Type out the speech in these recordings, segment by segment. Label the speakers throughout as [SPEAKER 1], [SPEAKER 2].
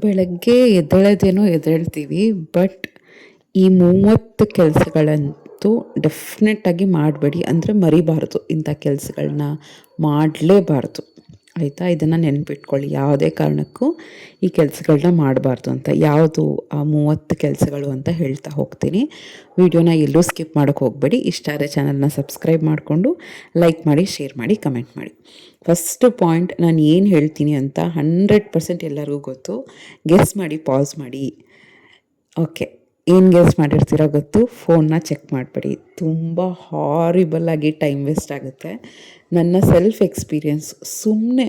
[SPEAKER 1] ಬೆಳಗ್ಗೆ ಎದ್ದೇಳೋದೇನೋ ಎದ್ದೇಳ್ತೀವಿ. ಬಟ್ ಈ 30 ಕೆಲಸಗಳಂತೂ ಡೆಫಿನೆಟ್ಟಾಗಿ ಮಾಡಬೇಡಿ. ಅಂದರೆ ಮರಿಬಾರ್ದು. ಇಂಥ ಕೆಲಸಗಳನ್ನ ಮಾಡಲೇಬಾರ್ದು. ಆಯಿತಾ? ಇದನ್ನು ನೆನಪಿಟ್ಕೊಳ್ಳಿ. ಯಾವುದೇ ಕಾರಣಕ್ಕೂ ಈ ಕೆಲಸಗಳನ್ನ ಮಾಡಬಾರ್ದು ಅಂತ. ಯಾವುದು ಆ 30 ಕೆಲಸಗಳು ಅಂತ ಹೇಳ್ತಾ ಹೋಗ್ತೀನಿ. ವಿಡಿಯೋನ ಎಲ್ಲೂ ಸ್ಕಿಪ್ ಮಾಡೋಕ್ಕೆ ಹೋಗಬೇಡಿ. ಇಷ್ಟ ಆದರೆ ಚಾನಲ್ನ ಸಬ್ಸ್ಕ್ರೈಬ್ ಮಾಡಿಕೊಂಡು ಲೈಕ್ ಮಾಡಿ, ಶೇರ್ ಮಾಡಿ, ಕಮೆಂಟ್ ಮಾಡಿ. ಫಸ್ಟ್ ಪಾಯಿಂಟ್, ನಾನು ಏನು ಹೇಳ್ತೀನಿ ಅಂತ 100% ಎಲ್ಲರಿಗೂ ಗೊತ್ತು. ಗೆಸ್ ಮಾಡಿ, ಪಾಸ್ ಮಾಡಿ. ಓಕೆ, ಏನು ಗೆಸ್ ಮಾಡಿರ್ತೀರೋ ಗೊತ್ತು. ಫೋನ್ನ ಚೆಕ್ ಮಾಡಬೇಡಿ. ತುಂಬ ಹಾರಿಬಲ್ಲಾಗಿ ಟೈಮ್ ವೇಸ್ಟ್ ಆಗುತ್ತೆ. ನನ್ನ ಸೆಲ್ಫ್ ಎಕ್ಸ್ಪೀರಿಯನ್ಸ್. ಸುಮ್ಮನೆ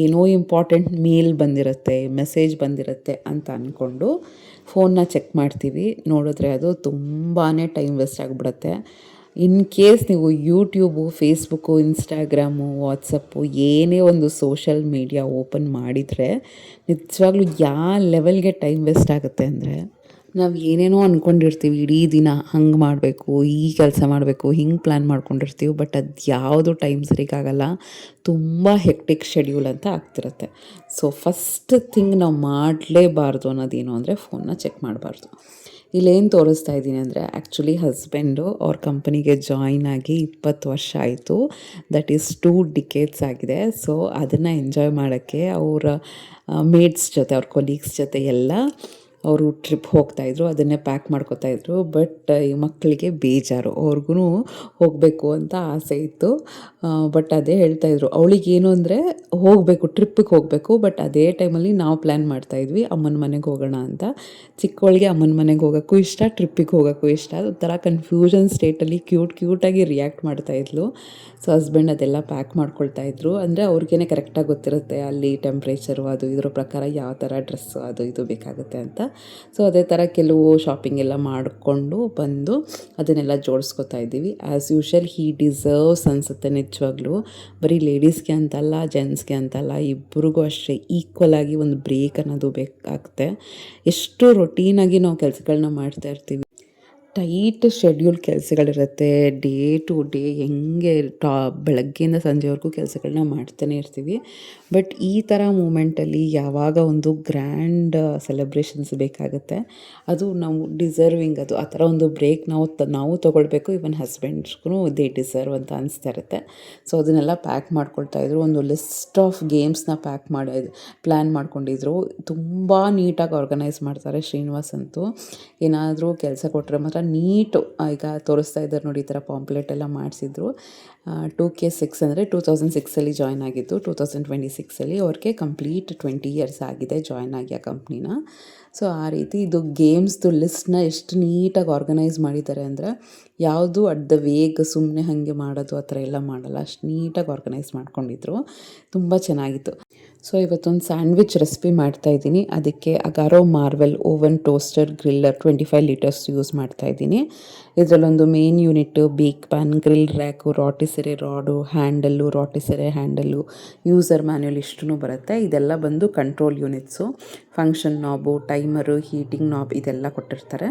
[SPEAKER 1] ಏನೋ ಇಂಪಾರ್ಟೆಂಟ್ ಮೇಲ್ ಬಂದಿರುತ್ತೆ, ಮೆಸೇಜ್ ಬಂದಿರುತ್ತೆ ಅಂತ ಅಂದ್ಕೊಂಡು ಫೋನ್ನ ಚೆಕ್ ಮಾಡ್ತೀವಿ. ನೋಡಿದ್ರೆ ಅದು ತುಂಬಾ ಟೈಮ್ ವೇಸ್ಟ್ ಆಗಿಬಿಡುತ್ತೆ. ಇನ್ ಕೇಸ್ ನೀವು ಯೂಟ್ಯೂಬು, ಫೇಸ್ಬುಕ್ಕು, ಇನ್ಸ್ಟಾಗ್ರಾಮು, ವಾಟ್ಸಪ್ಪು ಏನೇ ಒಂದು ಸೋಷಲ್ ಮೀಡಿಯಾ ಓಪನ್ ಮಾಡಿದರೆ ನಿಜವಾಗ್ಲೂ ಯಾವ ಲೆವೆಲ್ಗೆ ಟೈಮ್ ವೇಸ್ಟ್ ಆಗುತ್ತೆ ಅಂದರೆ, ನಾವು ಏನೇನೋ ಅಂದ್ಕೊಂಡಿರ್ತೀವಿ. ಇಡೀ ದಿನ ಹಂಗೆ ಮಾಡಬೇಕು, ಈ ಕೆಲಸ ಮಾಡಬೇಕು, ಹಿಂಗೆ ಪ್ಲ್ಯಾನ್ ಮಾಡ್ಕೊಂಡಿರ್ತೀವಿ. ಬಟ್ ಅದು ಯಾವುದು ಟೈಮ್ ಸರಿಗಾಗಲ್ಲ. ತುಂಬ ಹೆಕ್ಟಿಕ್ ಶೆಡ್ಯೂಲ್ ಅಂತ ಆಗ್ತಿರುತ್ತೆ. ಸೊ ಫಸ್ಟ್ ಥಿಂಗ್ ನಾವು ಮಾಡಲೇಬಾರ್ದು ಅನ್ನೋದೇನು ಅಂದರೆ ಫೋನ್ನ ಚೆಕ್ ಮಾಡಬಾರ್ದು. ಇಲ್ಲೇನು ತೋರಿಸ್ತಾ ಇದ್ದೀನಿ ಅಂದರೆ, ಆ್ಯಕ್ಚುಲಿ ಹಸ್ಬೆಂಡು ಅವ್ರ ಕಂಪನಿಗೆ ಜಾಯಿನ್ ಆಗಿ 20 ವರ್ಷ ಆಯಿತು. ದಟ್ ಈಸ್ 2 ಡಿಕೇಡ್ಸ್ ಆಗಿದೆ. ಸೊ ಅದನ್ನು ಎಂಜಾಯ್ ಮಾಡೋಕ್ಕೆ ಅವರ ಮೇಟ್ಸ್ ಜೊತೆ, ಅವ್ರ ಕೊಲೀಗ್ಸ್ ಜೊತೆ ಎಲ್ಲ ಅವರು ಟ್ರಿಪ್ ಹೋಗ್ತಾಯಿದ್ರು. ಅದನ್ನೇ ಪ್ಯಾಕ್ ಮಾಡ್ಕೋತಾಯಿದ್ರು. ಬಟ್ ಈ ಮಕ್ಕಳಿಗೆ ಬೇಜಾರು. ಅವ್ರಿಗೂ ಹೋಗಬೇಕು ಅಂತ ಆಸೆ ಇತ್ತು. ಬಟ್ ಅದೇ ಹೇಳ್ತಾಯಿದ್ರು, ಅವಳಿಗೇನು ಅಂದರೆ ಹೋಗಬೇಕು, ಟ್ರಿಪ್ಪಿಗೆ ಹೋಗಬೇಕು. ಬಟ್ ಅದೇ ಟೈಮಲ್ಲಿ ನಾವು ಪ್ಲ್ಯಾನ್ ಮಾಡ್ತಾಯಿದ್ವಿ ಅಮ್ಮನ ಮನೆಗೆ ಹೋಗೋಣ ಅಂತ. ಚಿಕ್ಕವಳಿಗೆ ಅಮ್ಮನ ಮನೆಗೆ ಹೋಗೋಕ್ಕೂ ಇಷ್ಟ, ಟ್ರಿಪ್ಪಿಗೆ ಹೋಗೋಕ್ಕೂ ಇಷ್ಟ. ಒಂಥರ ಕನ್ಫ್ಯೂಷನ್ ಸ್ಟೇಟಲ್ಲಿ ಕ್ಯೂಟಾಗಿ ರಿಯಾಕ್ಟ್ ಮಾಡ್ತಾಯಿದ್ಲು. ಸೊ ಹಸ್ಬೆಂಡ್ ಅದೆಲ್ಲ ಪ್ಯಾಕ್ ಮಾಡ್ಕೊಳ್ತಾಯಿದ್ರು. ಅಂದರೆ ಅವ್ರಿಗೇನೆ ಕರೆಕ್ಟಾಗಿ ಗೊತ್ತಿರುತ್ತೆ ಅಲ್ಲಿ ಟೆಂಪ್ರೇಚರು, ಅದು ಇದ್ರ ಪ್ರಕಾರ ಯಾವ ಥರ ಡ್ರೆಸ್ಸು ಅದು ಇದು ಬೇಕಾಗುತ್ತೆ ಅಂತ. ಸೊ ಅದೇ ಥರ ಕೆಲವು ಶಾಪಿಂಗ್ ಎಲ್ಲ ಮಾಡಿಕೊಂಡು ಬಂದು ಅದನ್ನೆಲ್ಲ ಜೋಡಿಸ್ಕೊತಾ ಇದ್ದೀವಿ. ಆ್ಯಸ್ ಯೂಶುವಲ್ ಹೀ ಡಿಸರ್ವ್ಸ್ ಅನಿಸುತ್ತೆ ನಿಜವಾಗ್ಲೂ. ಬರೀ ಲೇಡೀಸ್ಗೆ ಅಂತಲ್ಲ, ಜೆಂಟ್ಸ್ಗೆ ಅಂತಲ್ಲ, ಇಬ್ಬರಿಗೂ ಅಷ್ಟೇ ಈಕ್ವಲ್ ಆಗಿ ಒಂದು ಬ್ರೇಕ್ ಅನ್ನೋದು ಬೇಕಾಗುತ್ತೆ. ಎಷ್ಟು ರೊಟೀನಾಗಿ ನಾವು ಕೆಲಸಗಳನ್ನ ಮಾಡ್ತಾ ಇರ್ತೀವಿ. ಟೈಟ್ ಶೆಡ್ಯೂಲ್ ಕೆಲಸಗಳಿರುತ್ತೆ. ಡೇ ಟು ಡೇ ಹೆಂಗೆ ಬೆಳಗ್ಗೆಯಿಂದ ಸಂಜೆವರೆಗೂ ಕೆಲಸಗಳನ್ನ ಮಾಡ್ತಾನೆ ಇರ್ತೀವಿ. ಬಟ್ ಈ ಥರ ಮೂಮೆಂಟಲ್ಲಿ ಯಾವಾಗ ಒಂದು ಗ್ರ್ಯಾಂಡ್ ಸೆಲೆಬ್ರೇಷನ್ಸ್ ಬೇಕಾಗುತ್ತೆ, ಅದು ನಾವು ಡಿಸರ್ವಿಂಗ್. ಅದು ಆ ಥರ ಒಂದು ಬ್ರೇಕ್ ನಾವು ತೊಗೊಳ್ಬೇಕು. ಈವನ್ ಹಸ್ಬೆಂಡ್ಸ್ಗೂ ದೇ ಡಿಸರ್ವ್ ಅಂತ ಅನಿಸ್ತಾ ಇರುತ್ತೆ. ಸೊ ಅದನ್ನೆಲ್ಲ ಪ್ಯಾಕ್ ಮಾಡ್ಕೊಳ್ತಾಯಿದ್ರು. ಒಂದು ಲಿಸ್ಟ್ ಆಫ್ ಗೇಮ್ಸ್ನ ಪ್ಲ್ಯಾನ್ ಮಾಡ್ಕೊಂಡಿದ್ರು. ತುಂಬ ನೀಟಾಗಿ ಆರ್ಗನೈಸ್ ಮಾಡ್ತಾರೆ ಶ್ರೀನಿವಾಸ್ ಅಂತೂ. ಏನಾದರೂ ಕೆಲಸ ಕೊಟ್ಟರೆ ಮಾತ್ರ ನೀಟು. ಈಗ ತೋರಿಸ್ತಾ ಇದ್ದಾರೆ ನೋಡಿ, ಈ ಥರ ಪಾಂಪ್ಲೆಟ್ ಎಲ್ಲ ಮಾಡಿಸಿದ್ರು. 2K6 ಅಂದರೆ 2006 ಜಾಯ್ನ್ ಆಗಿದ್ದು. 2026 ಅವ್ರಿಗೆ ಕಂಪ್ಲೀಟ್ 20 ಇಯರ್ಸ್ ಆಗಿದೆ ಜಾಯ್ನ್ ಆಗಿ ಆ ಕಂಪ್ನಿನ. ಸೊ ಆ ರೀತಿ ಇದು ಗೇಮ್ಸ್ದು ಲಿಸ್ಟ್ನ ಎಷ್ಟು ನೀಟಾಗಿ ಆರ್ಗನೈಸ್ ಮಾಡಿದ್ದಾರೆ ಅಂದರೆ, ಯಾವುದು ಅಟ್ ದ ವೇಗ್ ಸುಮ್ಮನೆ ಹಾಗೆ ಮಾಡೋದು ಆ ಥರ ಎಲ್ಲ ಮಾಡಲ್ಲ. ಅಷ್ಟು ನೀಟಾಗಿ ಆರ್ಗನೈಸ್ ಮಾಡ್ಕೊಂಡಿದ್ರು. ತುಂಬ ಚೆನ್ನಾಗಿತ್ತು. ಸೊ ಇವತ್ತೊಂದು ಸ್ಯಾಂಡ್ವಿಚ್ ರೆಸಿಪಿ ಮಾಡ್ತಾಯಿದ್ದೀನಿ. ಅದಕ್ಕೆ Agaro marvel oven toaster griller 25 litres use ಮಾಡ್ತಾಯಿದ್ದೀನಿ. ಇದರಲ್ಲೊಂದು main unit, bake pan, grill rack, rotisserie rod, handle, rotisserie handle, user manual ಇಷ್ಟೂ ಬರುತ್ತೆ. ಇದೆಲ್ಲ ಬಂದು control units. Function knob, timer, heating knob ಇದೆಲ್ಲ ಕೊಟ್ಟಿರ್ತಾರೆ.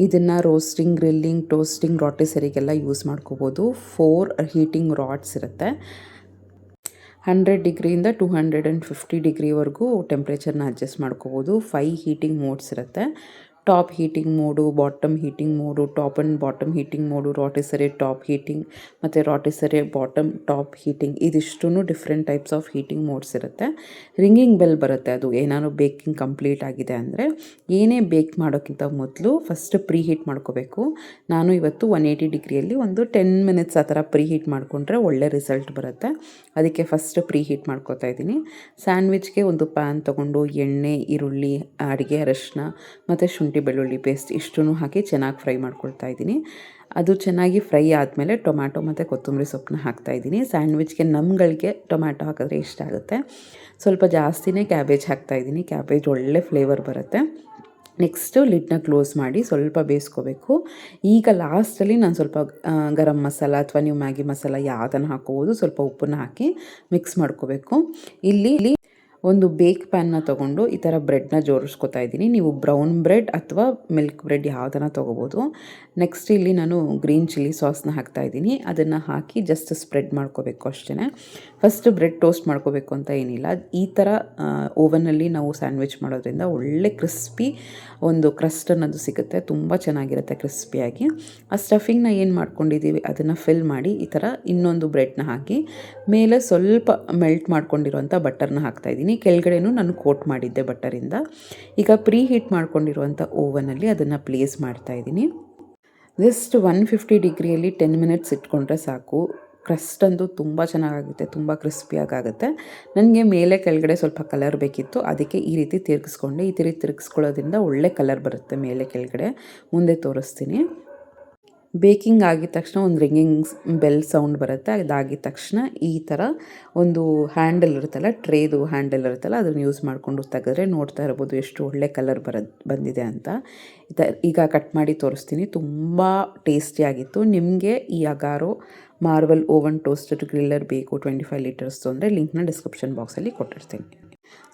[SPEAKER 1] ಇದನ್ನು ರೋಸ್ಟಿಂಗ್, ಗ್ರಿಲ್ಲಿಂಗ್, ಟೋಸ್ಟಿಂಗ್, ರಾಟಿಸೆರಿಗೆಲ್ಲ ಯೂಸ್ ಮಾಡ್ಕೋಬೋದು. 4 ಹೀಟಿಂಗ್ ರಾಡ್ಸ್ ಇರುತ್ತೆ. 100 ಡಿಗ್ರಿಯಿಂದ 250 ಡಿಗ್ರಿವರೆಗೂ ಟೆಂಪ್ರೇಚರ್ನ ಅಡ್ಜಸ್ಟ್ ಮಾಡ್ಕೋಬೋದು. 5 ಹೀಟಿಂಗ್ ಮೋಡ್ಸ್ ಇರುತ್ತೆ. Top heating mode, bottom heating mode, top and bottom heating mode, rotisserie top heating ಮತ್ತು ರಾಟಿಸೆರೆ ಬಾಟಮ್ ಟಾಪ್ ಹೀಟಿಂಗ್, ಇದಿಷ್ಟೂ different types of heating modes ಇರುತ್ತೆ. Ringing bell ಬರುತ್ತೆ. ಅದು ಏನಾದ್ರು ಬೇಕಿಂಗ್ ಕಂಪ್ಲೀಟ್ ಆಗಿದೆ ಅಂದರೆ, ಏನೇ ಬೇಕ್ ಮಾಡೋಕ್ಕಿಂತ ಮೊದಲು ಫಸ್ಟ್ ಪ್ರೀ ಹೀಟ್ ಮಾಡ್ಕೋಬೇಕು. ನಾನು ಇವತ್ತು 180 ಡಿಗ್ರಿಯಲ್ಲಿ ಒಂದು 10 ಮಿನಿಟ್ಸ್ ಆ ಥರ ಪ್ರೀ ಹೀಟ್ ಮಾಡಿಕೊಂಡ್ರೆ ಒಳ್ಳೆ ರಿಸಲ್ಟ್ ಬರುತ್ತೆ. ಅದಕ್ಕೆ ಫಸ್ಟ್ ಪ್ರೀ ಹೀಟ್ ಮಾಡ್ಕೋತಾ ಇದ್ದೀನಿ. ಸ್ಯಾಂಡ್ವಿಚ್ಗೆ ಒಂದು ಪ್ಯಾನ್ ತೊಗೊಂಡು ಎಣ್ಣೆ, ಈರುಳ್ಳಿ, ಅಡುಗೆ ಅರಶಿನ ಮತ್ತು ಶುಂಠಿ ಬೆಳ್ಳುಳ್ಳಿ ಪೇಸ್ಟ್ ಇಷ್ಟನ್ನು ಹಾಕಿ ಚೆನ್ನಾಗಿ ಫ್ರೈ ಮಾಡ್ಕೊಳ್ತಾ ಇದ್ದೀನಿ. ಅದು ಚೆನ್ನಾಗಿ ಫ್ರೈ ಆದಮೇಲೆ ಟೊಮ್ಯಾಟೊ ಮತ್ತು ಕೊತ್ತಂಬರಿ ಸೊಪ್ಪನ್ನ ಹಾಕ್ತಾಯಿದ್ದೀನಿ. ಸ್ಯಾಂಡ್ವಿಚ್ಗೆ ನಮ್ಗಳಿಗೆ ಟೊಮ್ಯಾಟೊ ಹಾಕಿದ್ರೆ ಇಷ್ಟ ಆಗುತ್ತೆ. ಸ್ವಲ್ಪ ಜಾಸ್ತಿನೇ ಕ್ಯಾಬೇಜ್ ಹಾಕ್ತಾಯಿದ್ದೀನಿ. ಕ್ಯಾಬೇಜ್ ಒಳ್ಳೆ ಫ್ಲೇವರ್ ಬರುತ್ತೆ. ನೆಕ್ಸ್ಟು ಲಿಡ್ನ ಕ್ಲೋಸ್ ಮಾಡಿ ಸ್ವಲ್ಪ ಬೇಯಿಸ್ಕೋಬೇಕು. ಈಗ ಲಾಸ್ಟಲ್ಲಿ ನಾನು ಸ್ವಲ್ಪ ಗರಂ ಮಸಾಲ ಅಥವಾ ನೀವು ಮ್ಯಾಗಿ ಮಸಾಲ ಯಾವುದನ್ನು ಹಾಕ್ಕೋಬೋದು, ಸ್ವಲ್ಪ ಉಪ್ಪನ್ನು ಹಾಕಿ ಮಿಕ್ಸ್ ಮಾಡ್ಕೋಬೇಕು. ಇಲ್ಲಿ ಒಂದು ಬೇಕ್ ಪ್ಯಾನ್ನ ತೊಗೊಂಡು ಈ ಥರ ಬ್ರೆಡ್ನ ಜೋಡಿಸ್ಕೊತಾ ಇದ್ದೀನಿ. ನೀವು ಬ್ರೌನ್ ಬ್ರೆಡ್ ಅಥವಾ ಮಿಲ್ಕ್ ಬ್ರೆಡ್ ಯಾವುದನ್ನ ತೊಗೋಬೋದು. ನೆಕ್ಸ್ಟ್ ಇಲ್ಲಿ ನಾನು ಗ್ರೀನ್ ಚಿಲ್ಲಿ ಸಾಸ್ನ ಹಾಕ್ತಾಯಿದ್ದೀನಿ. ಅದನ್ನು ಹಾಕಿ ಜಸ್ಟ್ ಸ್ಪ್ರೆಡ್ ಮಾಡ್ಕೋಬೇಕು ಅಷ್ಟೇ. ಫಸ್ಟ್ ಬ್ರೆಡ್ ಟೋಸ್ಟ್ ಮಾಡ್ಕೋಬೇಕು ಅಂತ ಏನಿಲ್ಲ. ಈ ಥರ ಓವನಲ್ಲಿ ನಾವು ಸ್ಯಾಂಡ್ವಿಚ್ ಮಾಡೋದ್ರಿಂದ ಒಳ್ಳೆ ಕ್ರಿಸ್ಪಿ ಒಂದು ಕ್ರಸ್ಟ್ ಅನ್ನೋದು ಸಿಗುತ್ತೆ. ತುಂಬ ಚೆನ್ನಾಗಿರುತ್ತೆ ಕ್ರಿಸ್ಪಿಯಾಗಿ. ಆ ಸ್ಟಫಿಂಗ್ನ ಏನು ಮಾಡ್ಕೊಂಡಿದ್ದೀವಿ ಅದನ್ನು ಫಿಲ್ ಮಾಡಿ ಈ ಥರ ಇನ್ನೊಂದು ಬ್ರೆಡ್ನ ಹಾಕಿ ಮೇಲೆ ಸ್ವಲ್ಪ ಮೆಲ್ಟ್ ಮಾಡ್ಕೊಂಡಿರುವಂಥ ಬಟರ್ನ ಹಾಕ್ತಾಯಿದ್ದೀನಿ. ಕೆಳಗಡೆನೂ ನಾನು ಕೋಟ್ ಮಾಡಿದ್ದೆ ಬಟರಿಂದ. ಈಗ ಪ್ರೀ ಹೀಟ್ ಮಾಡ್ಕೊಂಡಿರುವಂಥ ಓವನಲ್ಲಿ ಅದನ್ನು ಪ್ಲೇಸ್ ಮಾಡ್ತಾಯಿದ್ದೀನಿ. ಜಸ್ಟ್ 150 ಡಿಗ್ರಿಯಲ್ಲಿ 10 ಮಿನಿಟ್ಸ್ ಇಟ್ಕೊಂಡ್ರೆ ಸಾಕು. ಕ್ರಸ್ಟ್ ಅಂತೂ ತುಂಬ ಚೆನ್ನಾಗಾಗುತ್ತೆ, ತುಂಬ ಕ್ರಿಸ್ಪಿಯಾಗುತ್ತೆ. ನನಗೆ ಮೇಲೆ ಕೆಳಗಡೆ ಸ್ವಲ್ಪ ಕಲರ್ ಬೇಕಿತ್ತು, ಅದಕ್ಕೆ ಈ ರೀತಿ ತಿರುಗಿಸ್ಕೊಂಡೆ. ಈ ರೀತಿ ತಿರುಗಿಸ್ಕೊಳ್ಳೋದ್ರಿಂದ ಒಳ್ಳೆ ಕಲರ್ ಬರುತ್ತೆ ಮೇಲೆ ಕೆಳಗಡೆ. ಮುಂದೆ ತೋರಿಸ್ತೀನಿ. ಬೇಕಿಂಗ್ ಆಗಿದ ತಕ್ಷಣ ಒಂದು ರಿಂಗಿಂಗ್ ಬೆಲ್ ಸೌಂಡ್ ಬರುತ್ತೆ. ಅದಾಗಿದ ತಕ್ಷಣ ಈ ಥರ ಒಂದು ಹ್ಯಾಂಡಲ್ ಇರುತ್ತಲ್ಲ, ಟ್ರೇದು ಹ್ಯಾಂಡಲ್ ಇರುತ್ತಲ್ಲ, ಅದನ್ನು ಯೂಸ್ ಮಾಡಿಕೊಂಡು ತೆಗೆದ್ರೆ ನೋಡ್ತಾ ಇರ್ಬೋದು ಎಷ್ಟು ಒಳ್ಳೆ ಕಲರ್ ಬಂದಿದೆ ಅಂತ. ಈಗ ಕಟ್ ಮಾಡಿ ತೋರಿಸ್ತೀನಿ. ತುಂಬ ಟೇಸ್ಟಿಯಾಗಿತ್ತು. ನಿಮಗೆ ಈ ಅಗಾರೋ ಮಾರ್ವಲ್ ಓವನ್ ಟೋಸ್ಟರ್ ಗ್ರಿಲ್ಲರ್ ಬೇಕು 25 ಲೀಟರ್ಸ್ದು ಅಂದರೆ ಲಿಂಕ್ನ ಡಿಸ್ಕ್ರಿಪ್ಷನ್ ಬಾಕ್ಸಲ್ಲಿ ಕೊಟ್ಟಿರ್ತೀನಿ.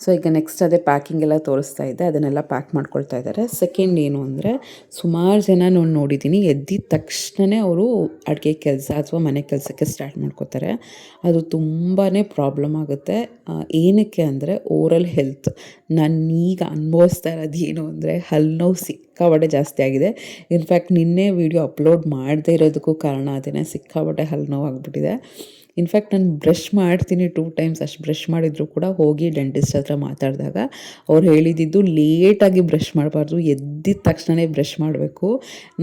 [SPEAKER 1] ಸೊ ಈಗ ನೆಕ್ಸ್ಟ್ ಅದೇ ಪ್ಯಾಕಿಂಗ್ ಎಲ್ಲ ತೋರಿಸ್ತಾ ಇದ್ದೆ, ಅದನ್ನೆಲ್ಲ ಪ್ಯಾಕ್ ಮಾಡ್ಕೊಳ್ತಾ ಇದ್ದಾರೆ. ಸೆಕೆಂಡ್ ಏನು ಅಂದರೆ, ಸುಮಾರು ಜನ ನೋಡಿದ್ದೀನಿ ಎದ್ದಿದ ತಕ್ಷಣವೇ ಅವರು ಅಡುಗೆ ಕೆಲಸ ಅಥವಾ ಮನೆ ಕೆಲಸಕ್ಕೆ ಸ್ಟಾರ್ಟ್ ಮಾಡ್ಕೋತಾರೆ. ಅದು ತುಂಬಾ ಪ್ರಾಬ್ಲಮ್ ಆಗುತ್ತೆ. ಏನಕ್ಕೆ ಅಂದರೆ ಓರಲ್ ಹೆಲ್ತ್. ನಾನೀಗ ಅನುಭವಿಸ್ತಾ ಇರೋದು ಏನು ಅಂದರೆ ಹಲ್ಲು ನೋವು ಸಿಕ್ಕಾಬಟ್ಟೆ ಜಾಸ್ತಿ ಆಗಿದೆ. ಇನ್ಫ್ಯಾಕ್ಟ್ ನಿನ್ನೆ ವೀಡಿಯೋ ಅಪ್ಲೋಡ್ ಮಾಡದೇ ಇರೋದಕ್ಕೂ ಕಾರಣ ಅದೇ, ಸಿಕ್ಕಾಬಟ್ಟೆ ಹಲ್ಲು ನೋವು ಆಗಿಬಿಟ್ಟಿದೆ. ಇನ್ಫ್ಯಾಕ್ಟ್ ನಾನು ಬ್ರಷ್ ಮಾಡ್ತೀನಿ 2 ಟೈಮ್ಸ್, ಅಷ್ಟು ಬ್ರಷ್ ಮಾಡಿದರೂ ಕೂಡ ಹೋಗಿ ಡೆಂಟಿಸ್ಟ್ ಹತ್ರ ಮಾತಾಡಿದಾಗ ಅವ್ರು ಹೇಳಿದ್ದು ಲೇಟಾಗಿ ಬ್ರಷ್ ಮಾಡಬಾರ್ದು, ಎದ್ದಿದ ತಕ್ಷಣವೇ ಬ್ರಷ್ ಮಾಡಬೇಕು.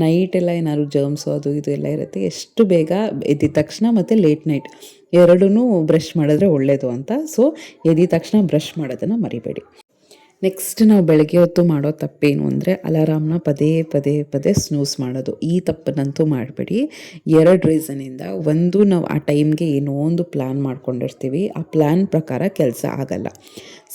[SPEAKER 1] ನೈಟೆಲ್ಲ ಏನಾದ್ರು ಜರ್ಮ್ಸು ಅದು ಇದು ಎಲ್ಲ ಇರುತ್ತೆ. ಎಷ್ಟು ಬೇಗ ಎದ್ದಿದ ತಕ್ಷಣ ಮತ್ತು ಲೇಟ್ ನೈಟ್ ಎರಡೂ ಬ್ರಷ್ ಮಾಡಿದ್ರೆ ಒಳ್ಳೆಯದು ಅಂತ. ಸೊ ಎದ್ದಿದ ತಕ್ಷಣ ಬ್ರಷ್ ಮಾಡೋದನ್ನು ಮರಿಬೇಡಿ. ನೆಕ್ಸ್ಟ್ ನಾವು ಬೆಳಗ್ಗೆ ಹೊತ್ತು ಮಾಡೋ ತಪ್ಪೇನು ಅಂದರೆ ಅಲಾರಾಮ್ನ ಪದೇ ಸ್ನೂಸ್ ಮಾಡೋದು. ಈ ತಪ್ಪನ್ನಂತೂ ಮಾಡಬೇಡಿ. 2 ರೀಸನಿಂದ. ಒಂದು, ನಾವು ಆ ಟೈಮ್ಗೆ ಏನೋ ಒಂದು ಪ್ಲ್ಯಾನ್ ಮಾಡ್ಕೊಂಡಿರ್ತೀವಿ, ಆ ಪ್ಲ್ಯಾನ್ ಪ್ರಕಾರ ಕೆಲಸ ಆಗಲ್ಲ.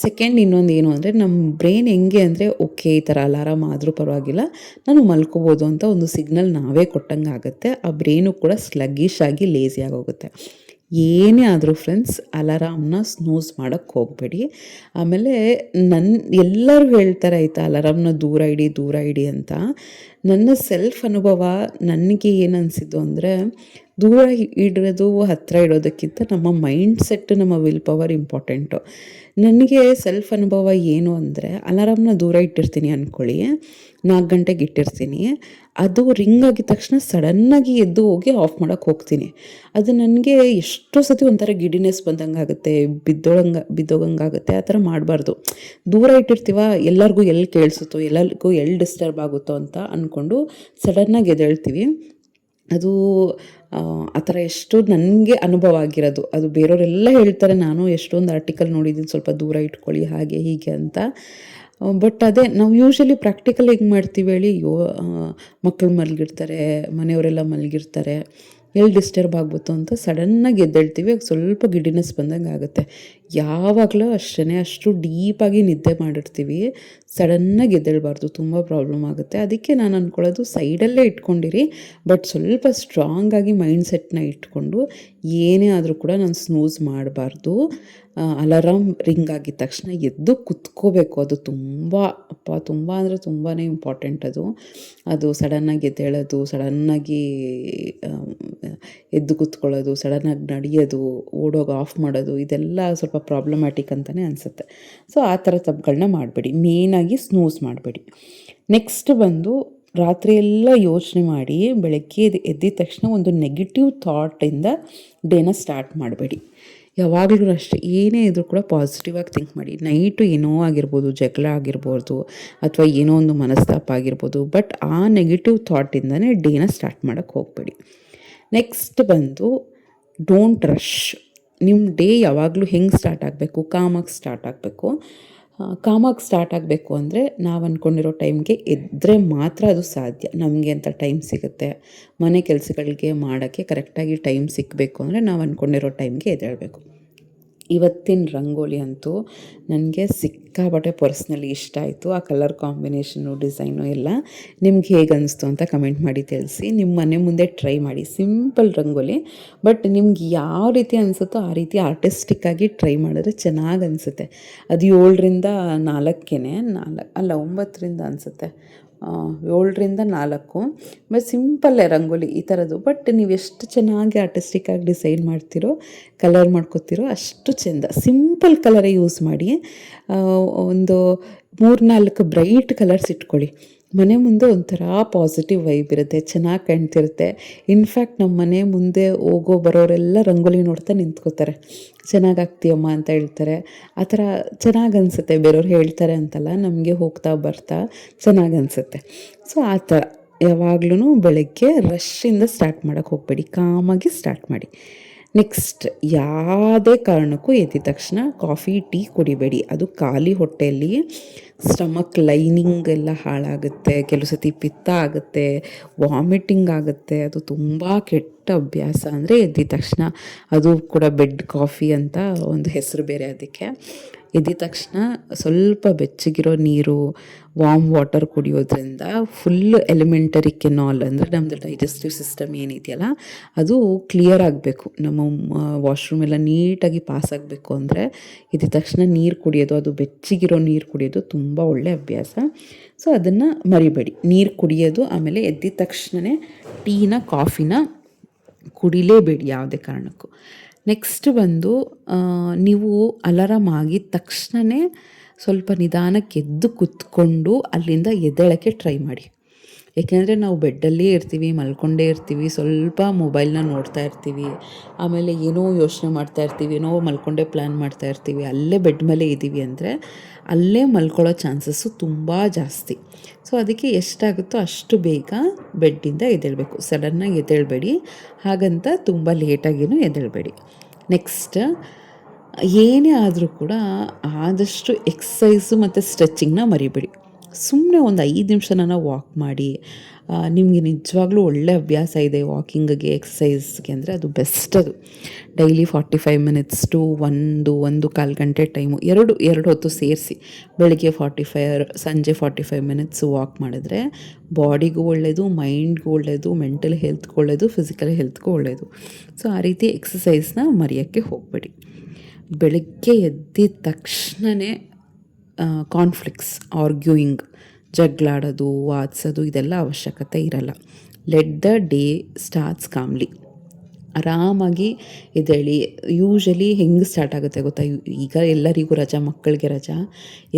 [SPEAKER 1] ಸೆಕೆಂಡ್, ಇನ್ನೊಂದು ಏನು ಅಂದರೆ ನಮ್ಮ ಬ್ರೈನ್ ಹೆಂಗೆ ಅಂದರೆ ಓಕೆ ಈ ಥರ ಅಲಾರಾಮ್ ಆದರೂ ಪರವಾಗಿಲ್ಲ ನಾನು ಮಲ್ಕೋಬೋದು ಅಂತ ಒಂದು ಸಿಗ್ನಲ್ ನಾವೇ ಕೊಟ್ಟಂಗೆ ಆಗುತ್ತೆ. ಆ ಬ್ರೈನು ಕೂಡ ಸ್ಲಗ್ಗಿಶ್ ಆಗಿ ಲೇಸಿ ಆಗೋಗುತ್ತೆ. ಏನೇ ಆದರೂ ಫ್ರೆಂಡ್ಸ್ ಅಲಾರಾಮ್ನ ಸ್ನೂಸ್ ಮಾಡೋಕ್ಕೆ ಹೋಗಬೇಡಿ. ಆಮೇಲೆ ಎಲ್ಲರೂ ಹೇಳ್ತಾರೆ ಆಯಿತಾ ಅಲಾರಾಮ್ನ ದೂರ ಇಡಿ ಅಂತ. ನನ್ನ ಸೆಲ್ಫ್ ಅನುಭವ ನನಗೆ ಏನು ಅನಿಸಿದ್ದು ಅಂದರೆ, ದೂರ ಇಡೋದು ಹತ್ತಿರ ಇಡೋದಕ್ಕಿಂತ ನಮ್ಮ ಮೈಂಡ್ ಸೆಟ್, ನಮ್ಮ ವಿಲ್ ಪವರ್ ಇಂಪಾರ್ಟೆಂಟು. ನನಗೆ ಸೆಲ್ಫ್ ಅನುಭವ ಏನು ಅಂದರೆ, ಅಲಾರಾಮ್ನ ದೂರ ಇಟ್ಟಿರ್ತೀನಿ ಅಂದ್ಕೊಳ್ಳಿ, 4 ಗಂಟೆಗೆ ಇಟ್ಟಿರ್ತೀನಿ. ಅದು ರಿಂಗ್ ಆಗಿದ ತಕ್ಷಣ ಸಡನ್ನಾಗಿ ಎದ್ದು ಹೋಗಿ ಆಫ್ ಮಾಡೋಕ್ಕೆ ಹೋಗ್ತೀನಿ. ಅದು ನನಗೆ ಎಷ್ಟೋ ಸತಿ ಒಂಥರ ಗಿಡಿನೆಸ್ ಬಂದಂಗೆ ಆಗುತ್ತೆ, ಬಿದ್ದೋಗಂಗಾಗುತ್ತೆ. ಆ ಥರ ಮಾಡಬಾರ್ದು. ದೂರ ಇಟ್ಟಿರ್ತೀವ, ಎಲ್ಲರಿಗೂ ಎಲ್ಲಿ ಕೇಳಿಸುತ್ತೋ, ಎಲ್ಲರಿಗೂ ಎಲ್ಲಿ ಡಿಸ್ಟರ್ಬ್ ಆಗುತ್ತೋ ಅಂತ ಅಂದ್ಕೊಂಡು ಸಡನ್ನಾಗಿ ಎದ್ದೇಳ್ತೀವಿ. ಅದು ಆ ಥರ ಎಷ್ಟು ನನಗೆ ಅನುಭವ ಆಗಿರೋದು. ಅದು ಬೇರೆಯವರೆಲ್ಲ ಹೇಳ್ತಾರೆ, ನಾನು ಎಷ್ಟೊಂದು ಆರ್ಟಿಕಲ್ ನೋಡಿದ್ದೀನಿ ಸ್ವಲ್ಪ ದೂರ ಇಟ್ಕೊಳ್ಳಿ ಹಾಗೆ ಹೀಗೆ ಅಂತ. ಬಟ್ ಅದೇ ನಾವು ಯೂಶ್ವಲಿ ಪ್ರಾಕ್ಟಿಕಲ್ ಹೆಂಗೆ ಮಾಡ್ತೀವಿ ಹೇಳಿ, ಮಕ್ಕಳು ಮಲಗಿರ್ತಾರೆ, ಮನೆಯವರೆಲ್ಲ ಮಲಗಿರ್ತಾರೆ, ಎಲ್ಲಿ ಡಿಸ್ಟರ್ಬ್ ಆಗ್ಬಿಟ್ಟು ಅಂತ ಸಡನ್ನಾಗಿ ಎದ್ದೇಳ್ತೀವಿ. ಸ್ವಲ್ಪ ಗಿಡಿನೆಸ್ ಬಂದಂಗೆ ಆಗುತ್ತೆ. ಯಾವಾಗಲೂ ಅಷ್ಟೇ, ಅಷ್ಟು ಡೀಪಾಗಿ ನಿದ್ದೆ ಮಾಡಿರ್ತೀವಿ, ಸಡನ್ನಾಗಿ ಎದ್ದೇಳಬಾರ್ದು, ತುಂಬ ಪ್ರಾಬ್ಲಮ್ ಆಗುತ್ತೆ. ಅದಕ್ಕೆ ನಾನು ಅಂದ್ಕೊಳ್ಳೋದು ಸೈಡಲ್ಲೇ ಇಟ್ಕೊಂಡಿರಿ, ಬಟ್ ಸ್ವಲ್ಪ ಸ್ಟ್ರಾಂಗಾಗಿ ಮೈಂಡ್ ಸೆಟ್ನ ಇಟ್ಕೊಂಡು ಏನೇ ಆದರೂ ಕೂಡ ನಾನು ಸ್ನೂಸ್ ಮಾಡಬಾರ್ದು. ಅಲಾರಾಮ್ ರಿಂಗ್ ಆಗಿದ ತಕ್ಷಣ ಎದ್ದು ಕುತ್ಕೋಬೇಕು. ಅದು ತುಂಬ ಅಂದರೆ ತುಂಬಾ ಇಂಪಾರ್ಟೆಂಟ್. ಅದು ಸಡನ್ನಾಗಿ ಎದ್ದೇಳೋದು, ಸಡನ್ನಾಗಿ ಎದ್ದು ಕುತ್ಕೊಳ್ಳೋದು, ಸಡನ್ನಾಗಿ ನಡೆಯೋದು, ಓಡೋಗಿ ಆಫ್ ಮಾಡೋದು, ಇದೆಲ್ಲ ಸ್ವಲ್ಪ ಪ್ರಾಬ್ಲಮ್ಯಾಟಿಕ್ ಅಂತಲೇ ಅನಿಸುತ್ತೆ. ಸೊ ಆ ಥರ ತಪ್ಪುಗಳನ್ನ ಮಾಡಬೇಡಿ. ಮೇಯ್ನಾಗಿ ಸ್ನೂಸ್ ಮಾಡಬೇಡಿ. ನೆಕ್ಸ್ಟ್ ಬಂದು ರಾತ್ರಿ ಎಲ್ಲ ಯೋಚನೆ ಮಾಡಿ ಬೆಳಗ್ಗೆ ಎದ್ದಿದ ತಕ್ಷಣ ಒಂದು ನೆಗೆಟಿವ್ ಥಾಟಿಂದ ಡೇನ ಸ್ಟಾರ್ಟ್ ಮಾಡಬೇಡಿ. ಯಾವಾಗಲೂ ಅಷ್ಟೇ, ಏನೇ ಇದ್ರೂ ಕೂಡ ಪಾಸಿಟಿವಾಗಿ ಥಿಂಕ್ ಮಾಡಿ. ನೈಟು ಏನೋ ಆಗಿರ್ಬೋದು, ಜಗಳ ಆಗಿರ್ಬೋದು, ಅಥವಾ ಏನೋ ಒಂದು ಮನಸ್ತಾಪ ಆಗಿರ್ಬೋದು, ಬಟ್ ಆ ನೆಗೆಟಿವ್ ಥಾಟಿಂದನೇ ಡೇನ ಸ್ಟಾರ್ಟ್ ಮಾಡೋಕ್ಕೆ ಹೋಗಬೇಡಿ. ನೆಕ್ಸ್ಟ್ ಬಂದು ಡೋಂಟ್ ರಶ್. ನಿಮ್ಮ ಡೇ ಯಾವಾಗಲೂ ಹೆಂಗೆ ಸ್ಟಾರ್ಟ್ ಆಗಬೇಕು, ಕಾಮಾಗಿ ಸ್ಟಾರ್ಟ್ ಆಗಬೇಕು. ಕಾಮಾಗಿ ಸ್ಟಾರ್ಟ್ ಆಗಬೇಕು ಅಂದರೆ ನಾವು ಅಂದ್ಕೊಂಡಿರೋ ಟೈಮ್ಗೆ ಎದ್ದರೆ ಮಾತ್ರ ಅದು ಸಾಧ್ಯ. ನಮಗೆ ಅಂತ ಟೈಮ್ ಸಿಗುತ್ತೆ. ಮನೆ ಕೆಲಸಗಳಿಗೆ ಮಾಡೋಕ್ಕೆ ಕರೆಕ್ಟಾಗಿ ಟೈಮ್ ಸಿಕ್ಕಬೇಕು ಅಂದರೆ ನಾವು ಅಂದ್ಕೊಂಡಿರೋ ಟೈಮ್ಗೆ ಎದ್ದೇಳಬೇಕು. ಇವತ್ತಿನ ರಂಗೋಲಿ ಅಂತೂ ನನಗೆ ಸಿಕ್ಕಾಪಟ್ಟೆ ಪರ್ಸ್ನಲಿ ಇಷ್ಟ ಆಯಿತು. ಆ ಕಲರ್ ಕಾಂಬಿನೇಷನು, ಡಿಸೈನು ಎಲ್ಲ ನಿಮ್ಗೆ ಹೇಗೆ ಅನಿಸ್ತು ಅಂತ ಕಮೆಂಟ್ ಮಾಡಿ ತಿಳಿಸಿ. ನಿಮ್ಮ ಮನೆ ಮುಂದೆ ಟ್ರೈ ಮಾಡಿ, ಸಿಂಪಲ್ ರಂಗೋಲಿ, ಬಟ್ ನಿಮ್ಗೆ ಯಾವ ರೀತಿ ಅನಿಸುತ್ತೋ ಆ ರೀತಿ ಆರ್ಟಿಸ್ಟಿಕ್ಕಾಗಿ ಟ್ರೈ ಮಾಡಿದ್ರೆ ಚೆನ್ನಾಗಿ ಅನಿಸುತ್ತೆ. ಅದು 7ರಿಂದ 4 ಅಲ್ಲ 9ರಿಂದ ಅನಿಸುತ್ತೆ, 7ರಿಂದ 4 ಬಟ್ ಸಿಂಪಲ್ಲೇ ರಂಗೋಲಿ ಈ ಥರದ್ದು. ಬಟ್ ನೀವು ಎಷ್ಟು ಚೆನ್ನಾಗಿ ಆರ್ಟಿಸ್ಟಿಕ್ಕಾಗಿ ಡಿಸೈನ್ ಮಾಡ್ತೀರೋ, ಕಲರ್ ಮಾಡ್ಕೊತೀರೋ ಅಷ್ಟು ಚೆಂದ. ಸಿಂಪಲ್ ಕಲರೇ ಯೂಸ್ ಮಾಡಿ. ಒಂದು 3-4 ಬ್ರೈಟ್ ಕಲರ್ಸ್ ಇಟ್ಕೊಳ್ಳಿ. ಮನೆ ಮುಂದೆ ಒಂಥರ ಪಾಸಿಟಿವ್ ವೈಬ್ ಇರುತ್ತೆ, ಚೆನ್ನಾಗಿ ಕಾಣ್ತಿರುತ್ತೆ. ಇನ್ಫ್ಯಾಕ್ಟ್ ನಮ್ಮ ಮನೆ ಮುಂದೆ ಹೋಗೋ ಬರೋರೆಲ್ಲ ರಂಗೋಲಿ ನೋಡ್ತಾ ನಿಂತ್ಕೋತಾರೆ, ಚೆನ್ನಾಗಾಗ್ತೀಯಮ್ಮ ಅಂತ ಹೇಳ್ತಾರೆ. ಆ ಥರ ಚೆನ್ನಾಗಿ ಅನಿಸುತ್ತೆ. ಬೇರೆಯವ್ರು ಹೇಳ್ತಾರೆ ಅಂತಲ್ಲ, ನಮಗೆ ಹೋಗ್ತಾ ಬರ್ತಾ ಚೆನ್ನಾಗಿ ಅನಿಸುತ್ತೆ. ಸೊ ಆ ಥರ ಯಾವಾಗ್ಲೂ ಬೆಳಗ್ಗೆ ರಶ್ಶಿಂದ ಸ್ಟಾರ್ಟ್ ಮಾಡೋಕ್ಕೆ ಹೋಗಬೇಡಿ, ಕಾಮಾಗಿ ಸ್ಟಾರ್ಟ್ ಮಾಡಿ. ನೆಕ್ಸ್ಟ್, ಯಾವುದೇ ಕಾರಣಕ್ಕೂ ಎದ್ದ ತಕ್ಷಣ ಕಾಫಿ ಟೀ ಕುಡಿಬೇಡಿ. ಅದು ಖಾಲಿ ಹೊಟ್ಟೆಯಲ್ಲಿ ಸ್ಟಮಕ್ ಲೈನಿಂಗ್ ಎಲ್ಲ ಹಾಳಾಗುತ್ತೆ, ಕೆಲವು ಸತಿ ಪಿತ್ತ ಆಗುತ್ತೆ, ವಾಮಿಟಿಂಗ್ ಆಗುತ್ತೆ. ಅದು ತುಂಬ ಕೆಟ್ಟ ಅಭ್ಯಾಸ. ಅಂದರೆ ಎದ್ದ ತಕ್ಷಣ, ಅದು ಕೂಡ ಬೆಡ್ ಕಾಫಿ ಅಂತ ಒಂದು ಹೆಸರು ಬೇರೆ ಅದಕ್ಕೆ. ಎದ್ದ ತಕ್ಷಣ ಸ್ವಲ್ಪ ಬೆಚ್ಚಗಿರೋ ನೀರು, ವಾಮ್ ವಾಟರ್ ಕುಡಿಯೋದ್ರಿಂದ ಫುಲ್ ಎಲಿಮೆಂಟರಿ ಕೆನಾಲ್ ಅಂದರೆ ನಮ್ಮದು ಡೈಜೆಸ್ಟಿವ್ ಸಿಸ್ಟಮ್ ಏನಿದೆಯಲ್ಲ ಅದು ಕ್ಲಿಯರ್ ಆಗಬೇಕು. ನಮ್ಮ ವಾಶ್ರೂಮ್ ಎಲ್ಲ ನೀಟಾಗಿ ಪಾಸ್ ಆಗಬೇಕು ಅಂದರೆ ಎದ್ದ ತಕ್ಷಣ ನೀರು ಕುಡಿಯೋದು, ಅದು ಬೆಚ್ಚಗಿರೋ ನೀರು ಕುಡಿಯೋದು ತುಂಬ ಒಳ್ಳೆಯ ಅಭ್ಯಾಸ. ಸೊ ಅದನ್ನು ಮರಿಬೇಡಿ, ನೀರು ಕುಡಿಯೋದು. ಆಮೇಲೆ ಎದ್ದ ತಕ್ಷಣವೇ ಟೀನ ಕಾಫಿನ ಕುಡಿಲೇಬೇಡಿ ಯಾವುದೇ ಕಾರಣಕ್ಕೂ. ನೆಕ್ಸ್ಟ್ ಬಂದು ನೀವು ಅಲಾರಾಮ್ ಆಗಿದ ತಕ್ಷಣವೇ ಸ್ವಲ್ಪ ನಿಧಾನಕ್ಕೆ ಎದ್ದು ಕೂತ್ಕೊಂಡು ಅಲ್ಲಿಂದ ಎದ್ದೇಳೋಕ್ಕೆ ಟ್ರೈ ಮಾಡಿ. ಏಕೆಂದರೆ ನಾವು ಬೆಡ್ಡಲ್ಲೇ ಇರ್ತೀವಿ, ಮಲ್ಕೊಂಡೇ ಇರ್ತೀವಿ, ಸ್ವಲ್ಪ ಮೊಬೈಲ್ನ ನೋಡ್ತಾ ಇರ್ತೀವಿ, ಆಮೇಲೆ ಏನೋ ಯೋಚನೆ ಮಾಡ್ತಾ ಇರ್ತೀವಿ, ಏನೋ ಮಲ್ಕೊಂಡೇ ಪ್ಲ್ಯಾನ್ ಮಾಡ್ತಾ ಇರ್ತೀವಿ. ಅಲ್ಲೇ ಬೆಡ್ ಮೇಲೆ ಇದ್ದೀವಿ ಅಂದರೆ ಅಲ್ಲೇ ಮಲ್ಕೊಳ್ಳೋ ಚಾನ್ಸಸ್ಸು ತುಂಬ ಜಾಸ್ತಿ. ಸೊ ಅದಕ್ಕೆ ಎಷ್ಟಾಗುತ್ತೋ ಅಷ್ಟು ಬೇಗ ಬೆಡ್ಡಿಂದ ಎದ್ದೇಳಬೇಕು, ಸಡನ್ನಾಗಿ ಎದ್ದೇಳಬೇಡಿ. ಹಾಗಂತ ತುಂಬ ಲೇಟಾಗಿಯೂ ಎದ್ದೇಳಬೇಡಿ. ನೆಕ್ಸ್ಟ್, ಏನೇ ಆದರೂ ಕೂಡ ಆದಷ್ಟು ಎಕ್ಸಸೈಸು ಮತ್ತು ಸ್ಟ್ರೆಚ್ಚಿಂಗ್ನ ಮರಿಬೇಡಿ. ಸುಮ್ಮನೆ ಒಂದು 5 ನಿಮಿಷನ ವಾಕ್ ಮಾಡಿ. ನಿಮಗೆ ನಿಜವಾಗ್ಲೂ ಒಳ್ಳೆ ಅಭ್ಯಾಸ ಇದೆ ವಾಕಿಂಗಿಗೆ, ಎಕ್ಸಸೈಸ್ಗೆ ಅಂದರೆ ಅದು ಬೆಸ್ಟ್. ಅದು ಡೈಲಿ 45 ಮಿನಿಟ್ಸ್ ಟು 1-1.25 ಗಂಟೆ ಟೈಮು, ಎರಡು ಹೊತ್ತು ಸೇರಿಸಿ ಬೆಳಗ್ಗೆ 45, ಸಂಜೆ 45 ಮಿನಿಟ್ಸ್ ವಾಕ್ ಮಾಡಿದ್ರೆ ಬಾಡಿಗೂ ಒಳ್ಳೆಯದು, ಮೈಂಡ್ಗೂ ಒಳ್ಳೆಯದು, ಮೆಂಟಲ್ ಹೆಲ್ತ್ಗೂ ಒಳ್ಳೆಯದು, ಫಿಸಿಕಲ್ ಹೆಲ್ತ್ಗೂ ಒಳ್ಳೆಯದು. ಸೊ ಆ ರೀತಿ ಎಕ್ಸಸೈಸ್ನ ಮರೆಯೋಕ್ಕೆ ಹೋಗಬೇಡಿ. ಬೆಳಗ್ಗೆ ಎದ್ದಿದ ತಕ್ಷಣವೇ ಕಾನ್ಫ್ಲಿಕ್ಟ್ಸ್, ಆರ್ಗ್ಯೂಯಿಂಗ್, ಜಗಳಾಡೋದು, ವಾದಿಸೋದು ಇದೆಲ್ಲ ಅವಶ್ಯಕತೆ ಇರಲ್ಲ. Let the day starts ಕಾಮ್ಲಿ. ಆರಾಮಾಗಿ ಎದ್ದೇಳಿ. ಯೂಶಲಿ ಹೆಂಗೆ ಸ್ಟಾರ್ಟ್ ಆಗುತ್ತೆ ಗೊತ್ತಾ, ಈಗ ಎಲ್ಲರಿಗೂ ರಜಾ, ಮಕ್ಕಳಿಗೆ ರಜಾ,